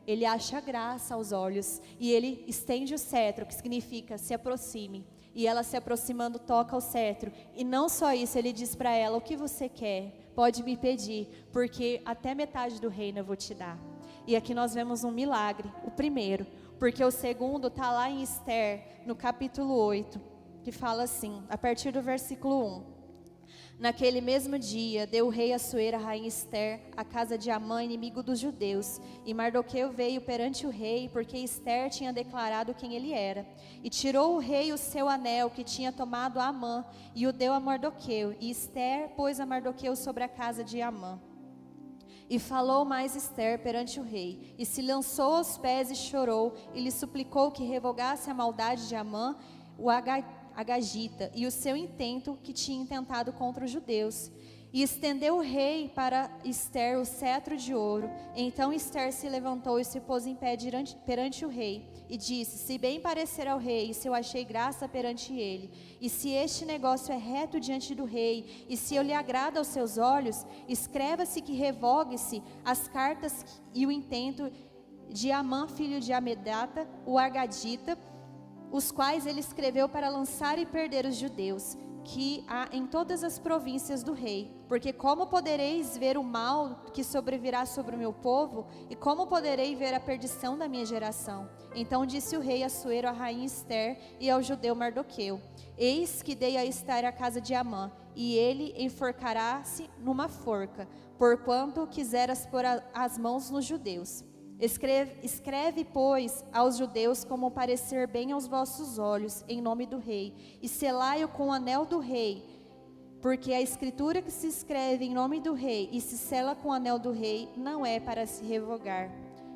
Speaker 2: ele acha graça aos olhos, e ele estende o cetro, que significa se aproxime. E ela, se aproximando, toca o cetro. E não só isso, ele diz para ela: o que você quer, pode me pedir, porque até metade do reino eu vou te dar. E aqui nós vemos um milagre, o primeiro, porque o segundo está lá em Esther, no capítulo 8, que fala assim, a partir do versículo 1. Naquele mesmo dia, deu o rei Assuero a rainha Esther à casa de Amã, inimigo dos judeus. E Mardoqueu veio perante o rei, porque Esther tinha declarado quem ele era. E tirou o rei o seu anel, que tinha tomado a Amã, e o deu a Mardoqueu. E Esther pôs a Mardoqueu sobre a casa de Amã. E falou mais Esther perante o rei, e se lançou aos pés e chorou, e lhe suplicou que revogasse a maldade de Amã, o Agagita, e o seu intento que tinha intentado contra os judeus. E estendeu o rei para Esther o cetro de ouro. Então Esther se levantou e se pôs em pé perante o rei, e disse: se bem parecer ao rei, e se eu achei graça perante ele, e se este negócio é reto diante do rei, e se eu lhe agrado aos seus olhos, escreva-se que revogue-se as cartas e o intento de Amã, filho de Amedata, o Agadita, os quais ele escreveu para lançar e perder os judeus, que há em todas as províncias do rei. Porque como podereis ver o mal que sobrevirá sobre o meu povo, e como poderei ver a perdição da minha geração? Então disse o rei Assuero à rainha Esther e ao judeu Mardoqueu: eis que dei a Esther a casa de Amã, e ele enforcará-se numa forca, porquanto quiseras pôr as mãos nos judeus. Escreve, pois, aos judeus como parecer bem aos vossos olhos, em nome do rei, e selai-o com o anel do rei, porque a escritura que se escreve em nome do rei e se sela com o anel do rei não é para se revogar.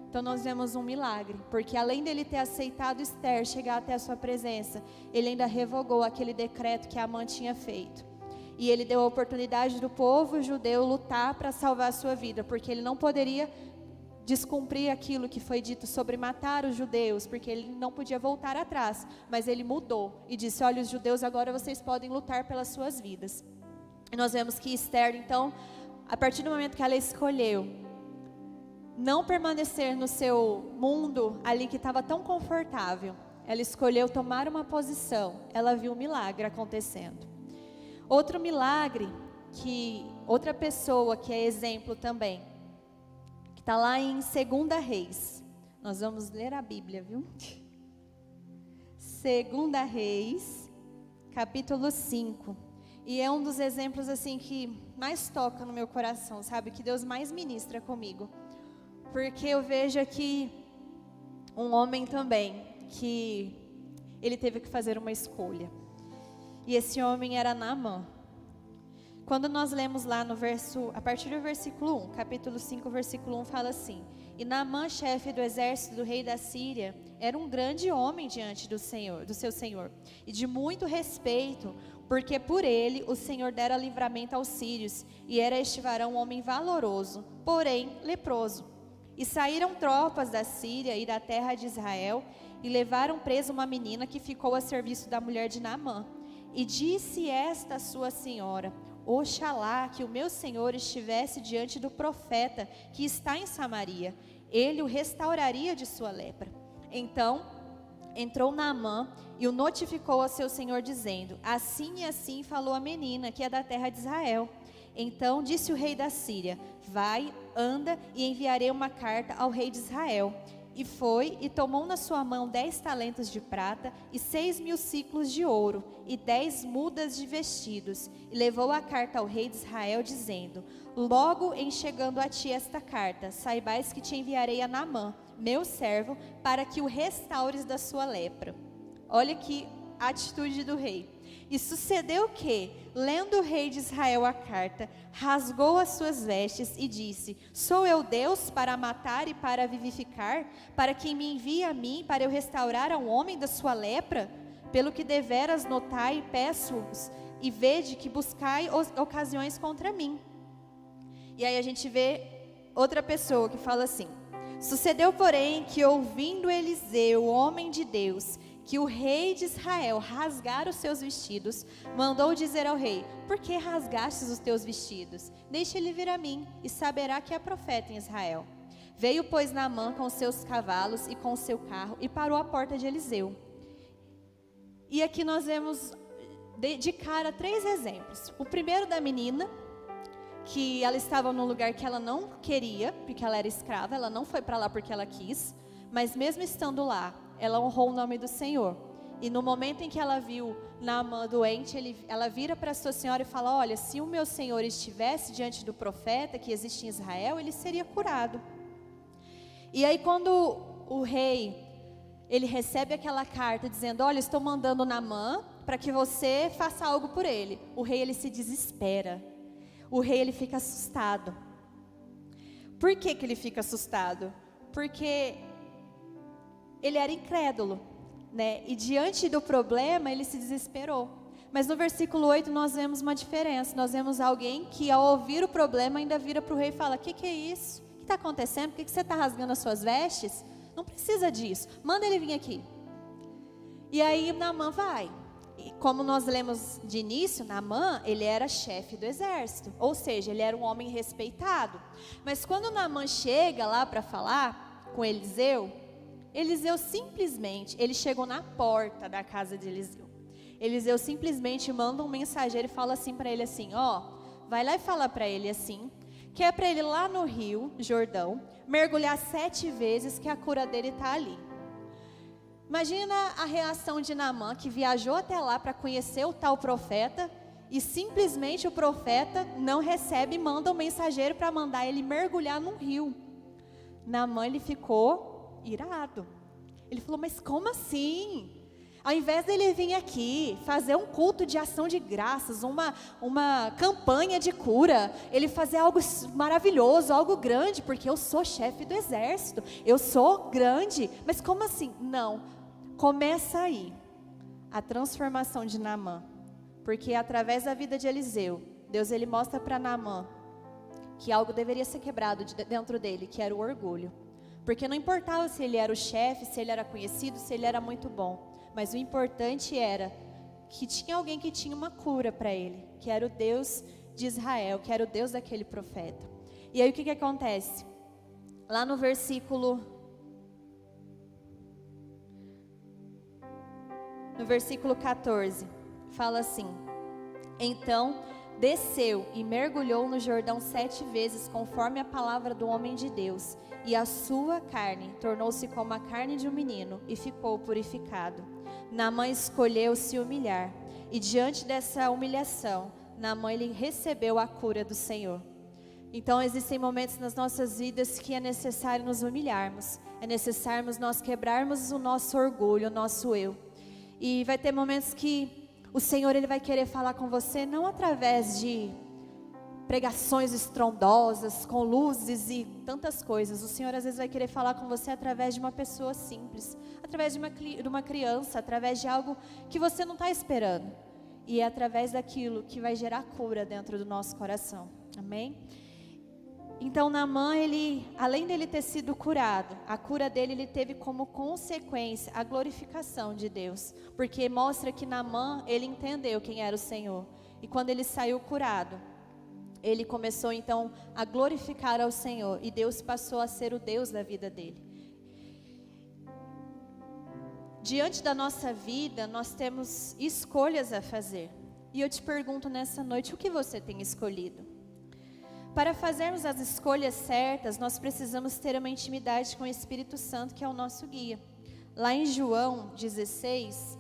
Speaker 2: Então nós vemos um milagre, porque além dele ter aceitado Esther chegar até a sua presença, ele ainda revogou aquele decreto que Amã tinha feito. E ele deu a oportunidade do povo judeu lutar para salvar a sua vida, porque ele não poderia descumprir aquilo que foi dito sobre matar os judeus, porque ele não podia voltar atrás, mas ele mudou e disse: olha, os judeus agora vocês podem lutar pelas suas vidas. E nós vemos que Esther, então, a partir do momento que ela escolheu não permanecer no seu mundo ali que estava tão confortável, ela escolheu tomar uma posição, ela viu um milagre acontecendo. Outro milagre, outra pessoa que é exemplo também, que está lá em 2 Reis, nós vamos ler a Bíblia, viu? 2 Reis, capítulo 5, e é um dos exemplos assim que mais toca no meu coração, sabe, que Deus mais ministra comigo, porque eu vejo aqui um homem também, que ele teve que fazer uma escolha, e esse homem era Naamã. Quando nós lemos lá no a partir do versículo 1, capítulo 5, versículo 1, fala assim: e Naamã, chefe do exército do rei da Síria, era um grande homem diante do seu senhor, e de muito respeito, porque por ele o Senhor dera livramento aos sírios, e era este varão um homem valoroso, porém leproso. E saíram tropas da Síria e da terra de Israel, e levaram preso uma menina que ficou a serviço da mulher de Naamã. E disse esta sua senhora: oxalá que o meu senhor estivesse diante do profeta que está em Samaria, ele o restauraria de sua lepra. Então entrou Naamã e o notificou a seu senhor, dizendo: assim e assim falou a menina, que é da terra de Israel. Então disse o rei da Síria: vai, anda, e enviarei uma carta ao rei de Israel. E foi, e tomou na sua mão 10 talentos de prata, e 6.000 siclos de ouro, e 10 mudas de vestidos, e levou a carta ao rei de Israel, dizendo: logo em chegando a ti esta carta, saibais que te enviarei a Naamã, meu servo, para que o restaures da sua lepra. Olha aqui a atitude do rei. E sucedeu que, lendo o rei de Israel a carta, rasgou as suas vestes e disse: sou eu Deus para matar e para vivificar, para quem me envia a mim, para eu restaurar a um homem da sua lepra? Pelo que deveras notai, peço-vos, e vede que buscai ocasiões contra mim. E aí a gente vê outra pessoa que fala assim: sucedeu, porém, que ouvindo Eliseu, o homem de Deus, que o rei de Israel rasgara os seus vestidos, mandou dizer ao rei: por que rasgastes os teus vestidos? Deixe ele vir a mim, e saberá que é profeta em Israel. Veio, pois, Naamã com os seus cavalos e com o seu carro, e parou à porta de Eliseu. E aqui nós vemos de cara 3 exemplos. O primeiro da menina, que ela estava num lugar que ela não queria, porque ela era escrava, ela não foi para lá porque ela quis, mas mesmo estando lá, ela honrou o nome do Senhor. E no momento em que ela viu Naamã doente, ela vira para a sua senhora e fala: olha, se o meu senhor estivesse diante do profeta que existe em Israel, ele seria curado. E aí quando o rei, ele recebe aquela carta dizendo: olha, estou mandando Naamã para que você faça algo por ele. O rei, ele se desespera. O rei, ele fica assustado. Por que que ele fica assustado? Porque ele era incrédulo, né? E diante do problema, ele se desesperou. Mas no versículo 8 nós vemos uma diferença. Nós vemos alguém que, ao ouvir o problema, ainda vira para o rei e fala: que é isso? O que está acontecendo? Por que você está rasgando as suas vestes? Não precisa disso, manda ele vir aqui. E aí Naamã vai. E como nós lemos de início, Naamã, ele era chefe do exército, ou seja, ele era um homem respeitado. Mas quando Naamã chega lá para falar com Eliseu simplesmente, ele chegou na porta da casa de Eliseu. Eliseu simplesmente manda um mensageiro e fala assim para ele assim: ó, vai lá e fala para ele assim, que é para ele lá no rio Jordão, mergulhar 7 vezes, que a cura dele está ali. Imagina a reação de Naamã, que viajou até lá para conhecer o tal profeta, e simplesmente o profeta não recebe e manda um mensageiro para mandar ele mergulhar num rio. Naamã, ele ficou irado. Ele falou: mas como assim? Ao invés dele vir aqui, fazer um culto de ação de graças, uma campanha de cura, ele fazer algo maravilhoso, algo grande, porque eu sou chefe do exército, eu sou grande. Mas como assim? Não, começa aí, a transformação de Naamã. Porque através da vida de Eliseu, Deus ele mostra para Naamã que algo deveria ser quebrado dentro dele, que era o orgulho. Porque não importava se ele era o chefe, se ele era conhecido, se ele era muito bom. Mas o importante era que tinha alguém que tinha uma cura para ele, que era o Deus de Israel, que era o Deus daquele profeta. E aí o que acontece? Lá no versículo 14, fala assim: então desceu e mergulhou no Jordão 7 vezes, conforme a palavra do homem de Deus, e a sua carne tornou-se como a carne de um menino, e ficou purificado. Naamã escolheu se humilhar, e diante dessa humilhação, Naamã ele recebeu a cura do Senhor. Então existem momentos nas nossas vidas que é necessário nos humilharmos, é necessário nós quebrarmos o nosso orgulho, o nosso eu. E vai ter momentos que o Senhor ele vai querer falar com você, não através de pregações estrondosas, com luzes e tantas coisas. O Senhor às vezes vai querer falar com você através de uma pessoa simples, através de uma criança, através de algo que você não está esperando. E é através daquilo que vai gerar cura dentro do nosso coração. Amém? Então Naamã, ele, além dele ter sido curado, a cura dele ele teve como consequência a glorificação de Deus. Porque mostra que Naamã, ele entendeu quem era o Senhor. E quando ele saiu curado, ele começou então a glorificar ao Senhor. E Deus passou a ser o Deus da vida dele. Diante da nossa vida, nós temos escolhas a fazer. E eu te pergunto nessa noite, o que você tem escolhido? Para fazermos as escolhas certas, nós precisamos ter uma intimidade com o Espírito Santo, que é o nosso guia. Lá em João 16,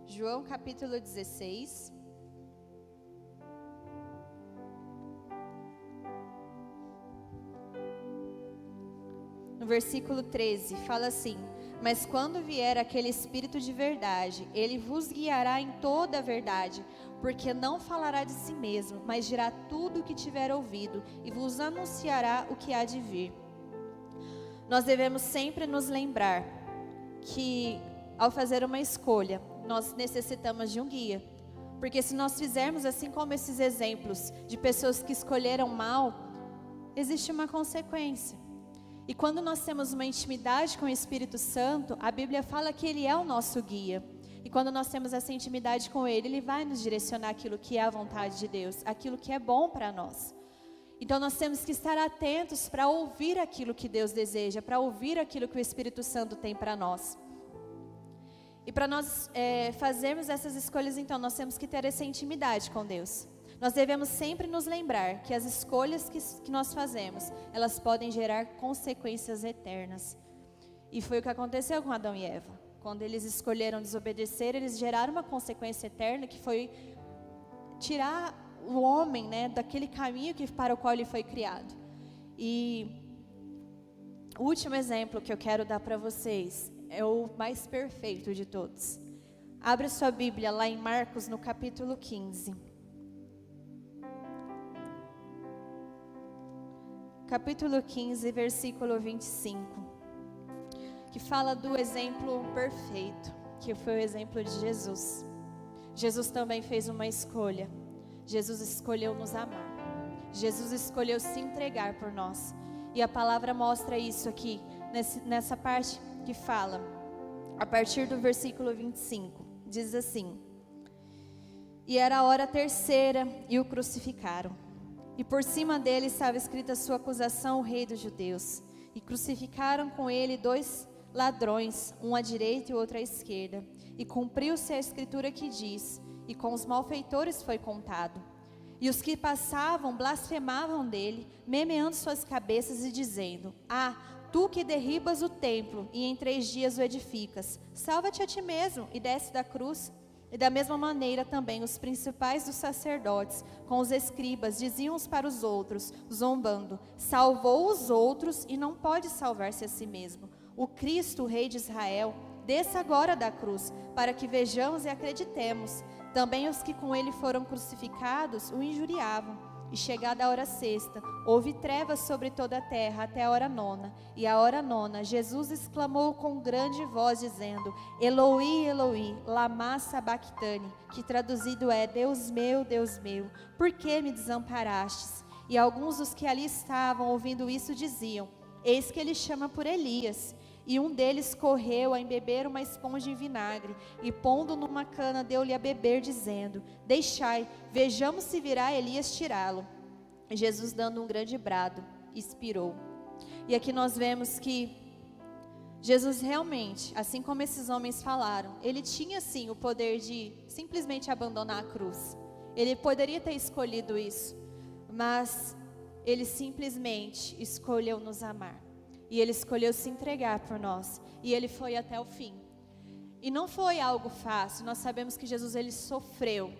Speaker 2: João capítulo 16, no versículo 13, fala assim: mas quando vier aquele Espírito de verdade, ele vos guiará em toda a verdade, porque não falará de si mesmo, mas dirá tudo o que tiver ouvido, e vos anunciará o que há de vir. Nós devemos sempre nos lembrar que, ao fazer uma escolha, nós necessitamos de um guia. Porque se nós fizermos assim como esses exemplos de pessoas que escolheram mal, existe uma consequência. E quando nós temos uma intimidade com o Espírito Santo, a Bíblia fala que Ele é o nosso guia. E quando nós temos essa intimidade com Ele, Ele vai nos direcionar aquilo que é a vontade de Deus, aquilo que é bom para nós. Então nós temos que estar atentos para ouvir aquilo que Deus deseja, para ouvir aquilo que o Espírito Santo tem para nós. E para nós fazermos essas escolhas, então, nós temos que ter essa intimidade com Deus. Nós devemos sempre nos lembrar que as escolhas que nós fazemos, elas podem gerar consequências eternas. E foi o que aconteceu com Adão e Eva. Quando eles escolheram desobedecer, eles geraram uma consequência eterna, que foi tirar o homem, né, daquele caminho para o qual ele foi criado. E o último exemplo que eu quero dar para vocês é o mais perfeito de todos. Abra sua Bíblia lá em Marcos, no capítulo 15. Capítulo 15, versículo 25, que fala do exemplo perfeito, que foi o exemplo de Jesus. Jesus também fez uma escolha. Jesus escolheu nos amar. Jesus escolheu se entregar por nós. E a palavra mostra isso aqui, nessa parte que fala, a partir do versículo 25, diz assim: e era a hora terceira, e o crucificaram. E por cima dele estava escrita a sua acusação, o rei dos judeus. E crucificaram com ele 2 ladrões, um à direita e o outro à esquerda. E cumpriu-se a escritura que diz: e com os malfeitores foi contado. E os que passavam blasfemavam dele, meneando suas cabeças e dizendo: ah, tu que derribas o templo e em 3 dias o edificas, salva-te a ti mesmo e desce da cruz. E da mesma maneira também os principais dos sacerdotes, com os escribas, diziam uns para os outros, zombando: salvou os outros e não pode salvar-se a si mesmo. O Cristo, o Rei de Israel, desça agora da cruz, para que vejamos e acreditemos. Também os que com ele foram crucificados o injuriavam. E chegada a hora sexta, houve trevas sobre toda a terra até a hora nona. E a hora nona, Jesus exclamou com grande voz, dizendo: Eloi, Eloi, lama sabachthani, que traduzido é: Deus meu, por que me desamparastes? E alguns dos que ali estavam ouvindo isso diziam: eis que ele chama por Elias. E um deles correu a embeber uma esponja em vinagre, e pondo numa cana deu-lhe a beber, dizendo: deixai, vejamos se virá Elias tirá-lo. Jesus, dando um grande brado, expirou. E aqui nós vemos que Jesus realmente, assim como esses homens falaram, ele tinha sim o poder de simplesmente abandonar a cruz. Ele poderia ter escolhido isso, mas ele simplesmente escolheu nos amar. E ele escolheu se entregar por nós. E ele foi até o fim. E não foi algo fácil. Nós sabemos que Jesus, ele sofreu.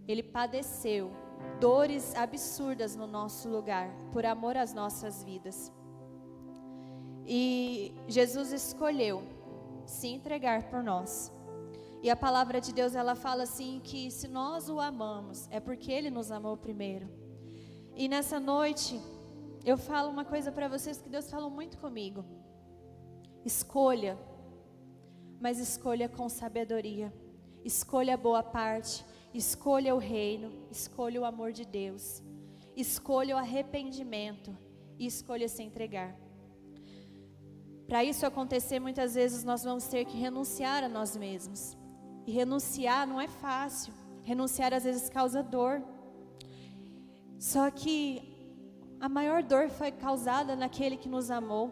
Speaker 2: Ele padeceu dores absurdas no nosso lugar, por amor às nossas vidas. E Jesus escolheu se entregar por nós. E a palavra de Deus, ela fala assim, que se nós o amamos, é porque ele nos amou primeiro. E nessa noite, eu falo uma coisa para vocês que Deus falou muito comigo. Escolha, mas escolha com sabedoria. Escolha a boa parte, escolha o reino, escolha o amor de Deus. Escolha o arrependimento e escolha se entregar. Para isso acontecer, muitas vezes nós vamos ter que renunciar a nós mesmos. E renunciar não é fácil. Renunciar às vezes causa dor. Só que a maior dor foi causada naquele que nos amou.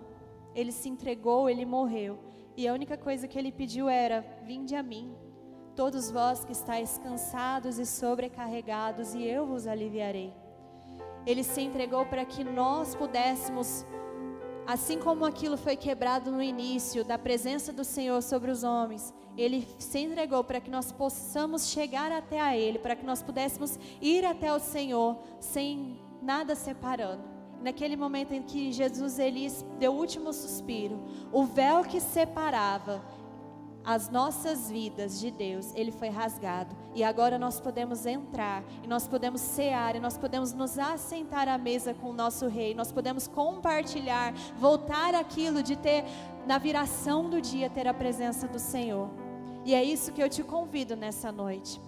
Speaker 2: Ele se entregou, ele morreu. E a única coisa que ele pediu era: vinde a mim, todos vós que estáis cansados e sobrecarregados, e eu vos aliviarei. Ele se entregou para que nós pudéssemos, assim como aquilo foi quebrado no início, da presença do Senhor sobre os homens, ele se entregou para que nós possamos chegar até a Ele, para que nós pudéssemos ir até o Senhor, sem nada separando. Naquele momento em que Jesus, ele deu o último suspiro, o véu que separava as nossas vidas de Deus, ele foi rasgado. E agora nós podemos entrar, e nós podemos cear, e nós podemos nos assentar à mesa com o nosso Rei. Nós podemos compartilhar, voltar àquilo de ter, na viração do dia, ter a presença do Senhor. E é isso que eu te convido nessa noite.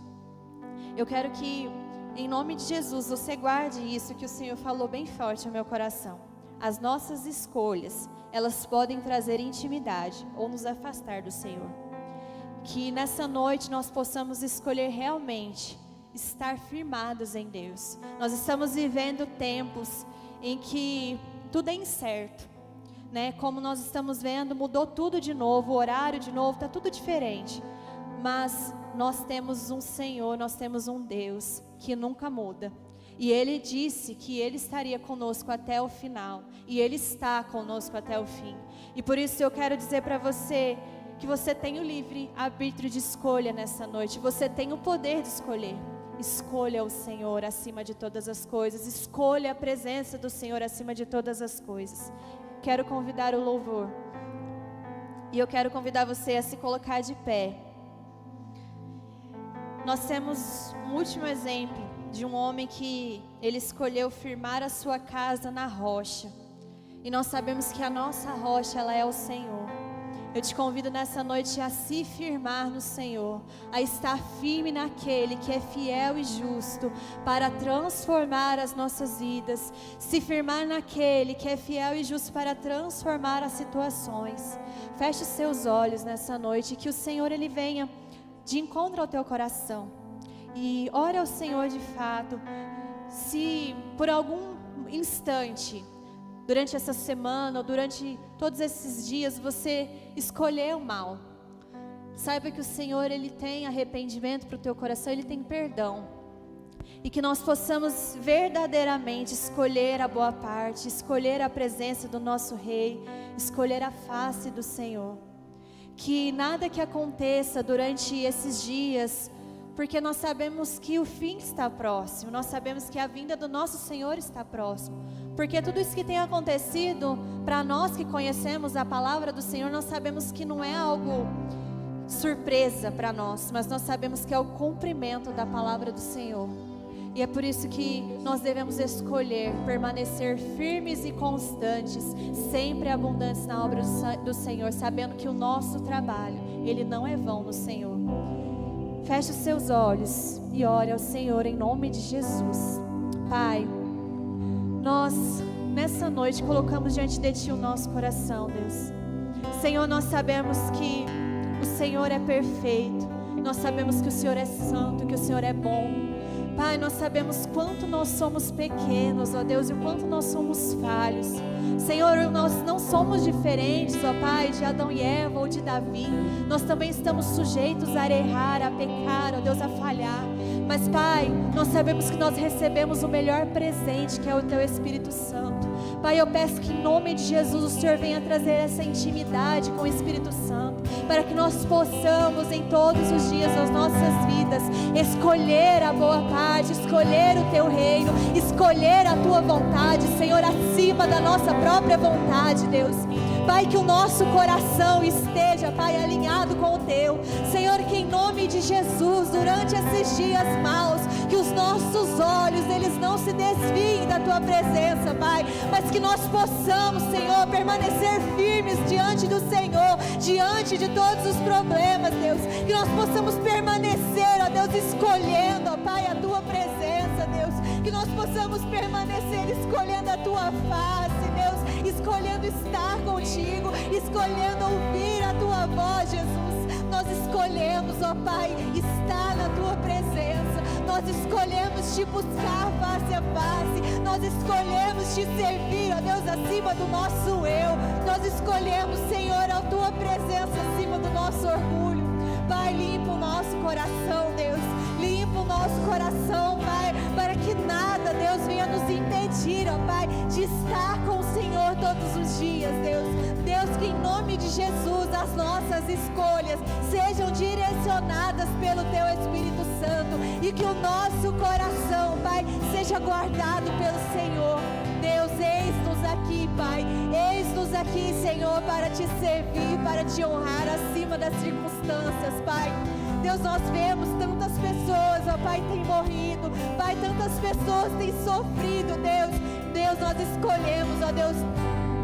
Speaker 2: Eu quero que, em nome de Jesus, você guarde isso que o Senhor falou bem forte ao meu coração. As nossas escolhas, elas podem trazer intimidade ou nos afastar do Senhor. Que nessa noite nós possamos escolher realmente estar firmados em Deus. Nós estamos vivendo tempos em que tudo é incerto, né? Como nós estamos vendo, mudou tudo de novo, o horário de novo, está tudo diferente. Mas nós temos um Senhor, nós temos um Deus que nunca muda. E Ele disse que Ele estaria conosco até o final. E Ele está conosco até o fim. E por isso eu quero dizer para você que você tem o livre arbítrio de escolha nessa noite. Você tem o poder de escolher. Escolha o Senhor acima de todas as coisas. Escolha a presença do Senhor acima de todas as coisas. Quero convidar o louvor. E eu quero convidar você a se colocar de pé. Nós temos um último exemplo de um homem que ele escolheu firmar a sua casa na rocha. E nós sabemos que a nossa rocha, ela é o Senhor. Eu te convido nessa noite a se firmar no Senhor, a estar firme naquele que é fiel e justo para transformar as nossas vidas. Se firmar naquele que é fiel e justo para transformar as situações. Feche os seus olhos nessa noite, que o Senhor, Ele venha de encontro ao teu coração. E ore ao Senhor de fato. Se por algum instante, durante essa semana, ou durante todos esses dias, você escolheu o mal, saiba que o Senhor, Ele tem arrependimento para o teu coração, Ele tem perdão. E que nós possamos verdadeiramente escolher a boa parte, escolher a presença do nosso Rei, escolher a face do Senhor. que nada que aconteça durante esses dias, porque nós sabemos que o fim está próximo, nós sabemos que a vinda do nosso Senhor está próximo, porque tudo isso que tem acontecido, para nós que conhecemos a palavra do Senhor, nós sabemos que não é algo surpresa para nós, mas nós sabemos que é o cumprimento da palavra do Senhor. E é por isso que nós devemos escolher permanecer firmes e constantes, sempre abundantes na obra do Senhor, sabendo que o nosso trabalho, ele não é vão no Senhor. Feche os seus olhos e ore ao Senhor em nome de Jesus. Pai, nós nessa noite colocamos diante de Ti o nosso coração, Deus. Senhor, nós sabemos que o Senhor é perfeito, nós sabemos que o Senhor é santo, que o Senhor é bom. Pai, nós sabemos quanto nós somos pequenos, ó Deus, e o quanto nós somos falhos. Senhor, nós não somos diferentes, ó Pai, de Adão e Eva ou de Davi. Nós também estamos sujeitos a errar, a pecar, ó Deus, a falhar. Mas Pai, nós sabemos que nós recebemos o melhor presente, que é o Teu Espírito Santo. Pai, eu peço que em nome de Jesus o Senhor venha trazer essa intimidade com o Espírito Santo, para que nós possamos em todos os dias das nossas vidas escolher a boa parte, escolher o Teu reino, escolher a Tua vontade, Senhor, acima da nossa própria vontade, Deus. Pai, que o nosso coração esteja, Pai, alinhado com o Teu. Senhor, que em nome de Jesus, durante esses dias maus, que os nossos olhos, eles não se desviem da Tua presença, Pai, mas que nós possamos, Senhor, permanecer firmes diante do Senhor, diante de todos os problemas, Deus. Que nós possamos permanecer, ó Deus, escolhendo, ó Pai, a Tua presença, Deus. Que nós possamos permanecer escolhendo a Tua face, Deus, escolhendo estar contigo, escolhendo ouvir a Tua voz, Jesus. Nós escolhemos, ó Pai, estar na Tua presença. Nós escolhemos Te buscar face a face. Nós escolhemos Te servir, ó Deus, acima do nosso eu. Nós escolhemos, Senhor, a Tua presença acima do nosso orgulho. Pai, limpa o nosso coração, Deus. Limpa o nosso coração, Pai, para que nada, Deus, venha nos impedir, ó Pai, de estar com o Senhor todos os dias, Deus. Deus, que em nome de Jesus as nossas escolhas sejam direcionadas pelo Teu Espírito Santo e que o nosso coração, Pai, seja guardado pelo Senhor. Deus, eis-nos aqui, Pai, eis-nos aqui, Senhor, para Te servir, para Te honrar acima das circunstâncias, Pai. Deus, nós vemos tantas pessoas, ó Pai, têm morrido, Pai, tantas pessoas têm sofrido, Deus. Deus, nós escolhemos, ó Deus,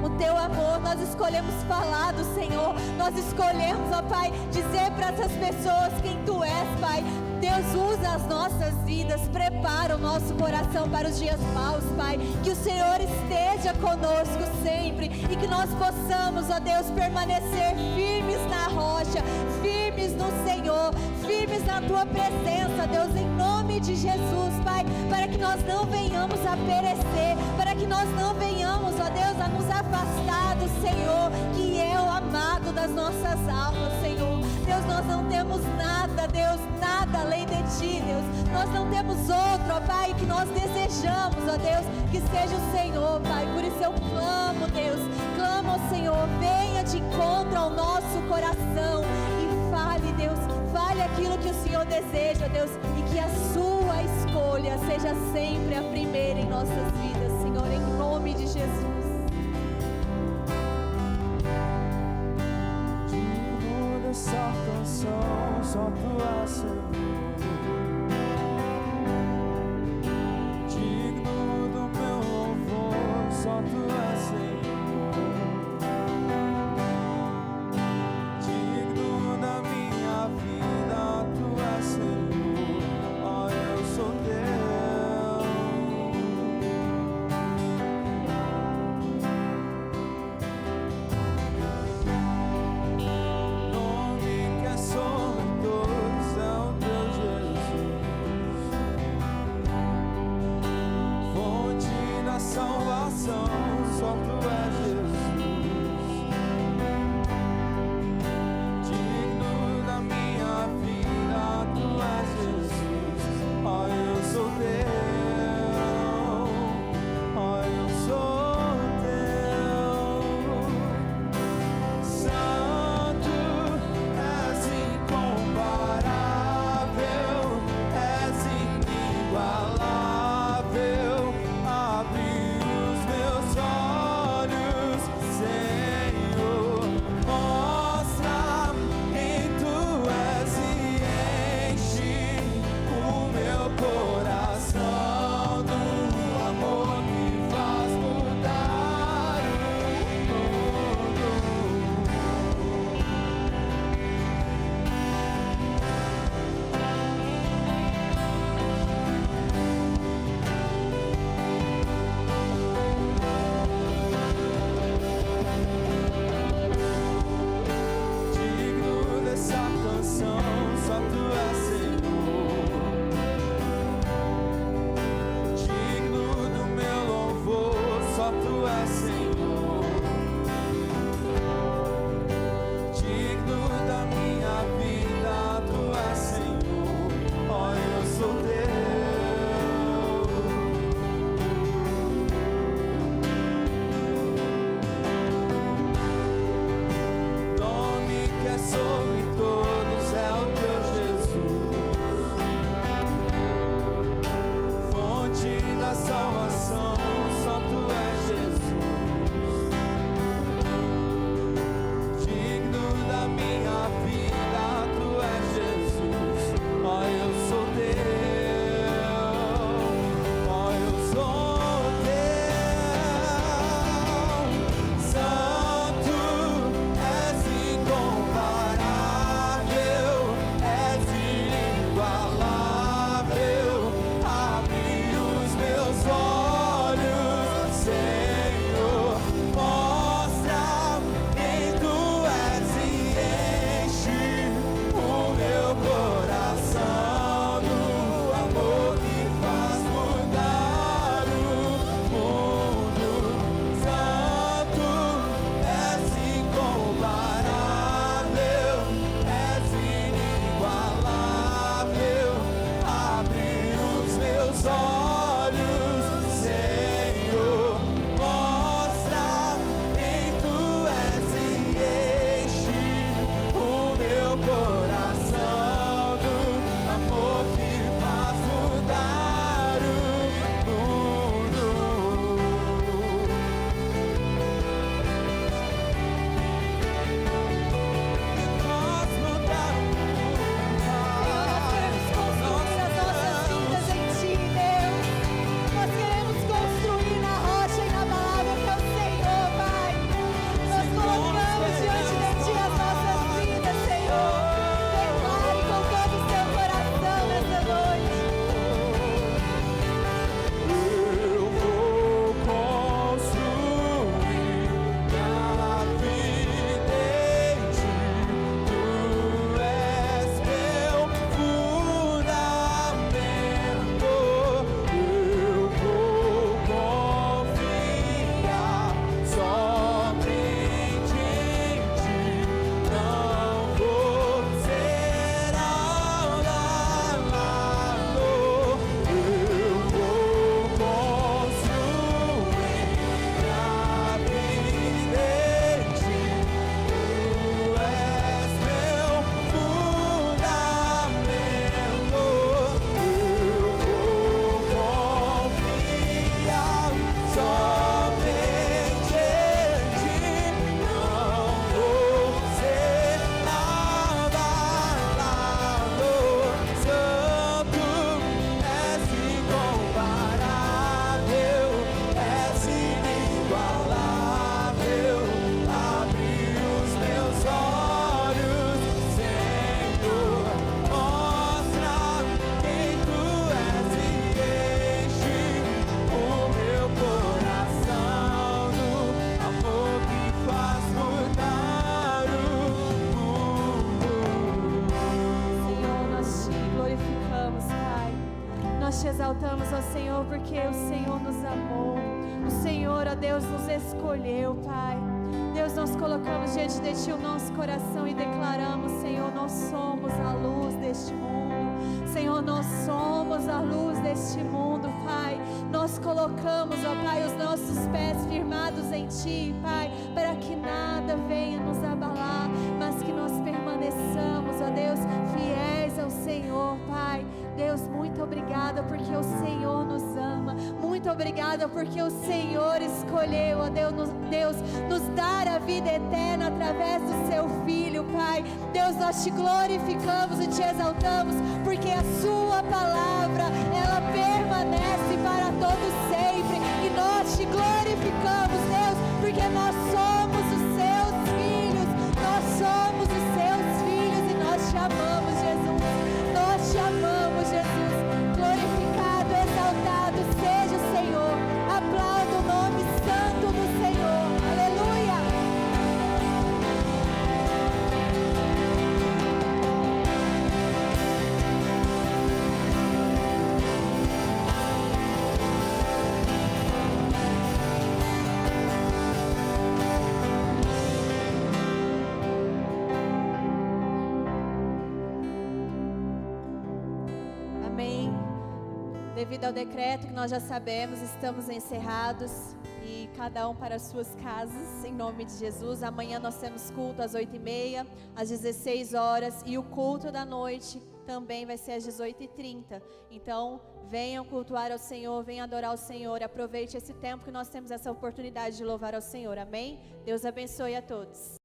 Speaker 2: o Teu amor, nós escolhemos falar do Senhor, nós escolhemos, ó Pai, dizer para essas pessoas quem Tu és, Pai. Deus, usa as nossas vidas, prepara o nosso coração para os dias maus, Pai. Que o Senhor esteja conosco sempre e que nós possamos, ó Deus, permanecer firmes na rocha, firmes no Senhor, firmes na Tua presença, Deus, em nome de Jesus, Pai, para que nós não venhamos a perecer, para que nós não venhamos, ó Deus, a nos afastar do Senhor, que é o amado das nossas almas, Senhor. Deus, nós não temos nada, Deus, nada além de Ti, Deus. Nós não temos outro, ó Pai, que nós desejamos, ó Deus, que seja o Senhor, Pai. Por isso eu clamo, Deus, clamo ao Senhor, venha de encontro ao nosso coração e fale, Deus, fale aquilo que o Senhor deseja, Deus, e que a Sua escolha seja sempre a primeira em nossas vidas, Senhor, em nome de Jesus.
Speaker 3: Essa canção só Tu és, Senhor. Digno do meu louvor, só Tu és, Senhor. Digno da minha vida, Tu és, Senhor. Ó, eu sou Teu. Nome que é sobre todos é o Teu
Speaker 2: nós te exaltamos, ó Senhor, porque o Senhor nos amou. O Senhor, ó Deus, nos escolheu, Pai. Deus, nós colocamos diante de Ti o nosso coração e declaramos, Senhor, nós somos a luz deste mundo. Senhor, nós somos a luz deste mundo, Pai. Nós colocamos, ó Pai, os nossos pés firmados em Ti, Pai, para que nada venha nos abalar, mas que nós permaneçamos, ó Deus, fiéis ao Senhor, Pai. Deus, muito obrigada porque o Senhor nos ama. Muito obrigada porque o Senhor escolheu, ó Deus, nos dar a vida eterna através do Seu Filho, Pai. Deus, nós Te glorificamos e Te exaltamos porque a Sua palavra, ela permanece para todo sempre. E nós Te glorificamos, Deus, porque nós somos os Seus filhos. Nós somos os Seus filhos e nós Te amamos, Jesus. Nós Te amamos, Jesus. Glorificado, exaltado seja o Senhor. Aplauda o nome santo do Senhor. Aleluia. Amém. Devido ao decreto que nós já sabemos, estamos encerrados e cada um para as suas casas, em nome de Jesus. Amanhã nós temos culto às 8h30, às 16 horas e o culto da noite também vai ser às 18h30. Então, venham cultuar ao Senhor, venham adorar ao Senhor. Aproveite esse tempo que nós temos essa oportunidade de louvar ao Senhor. Amém? Deus abençoe a todos.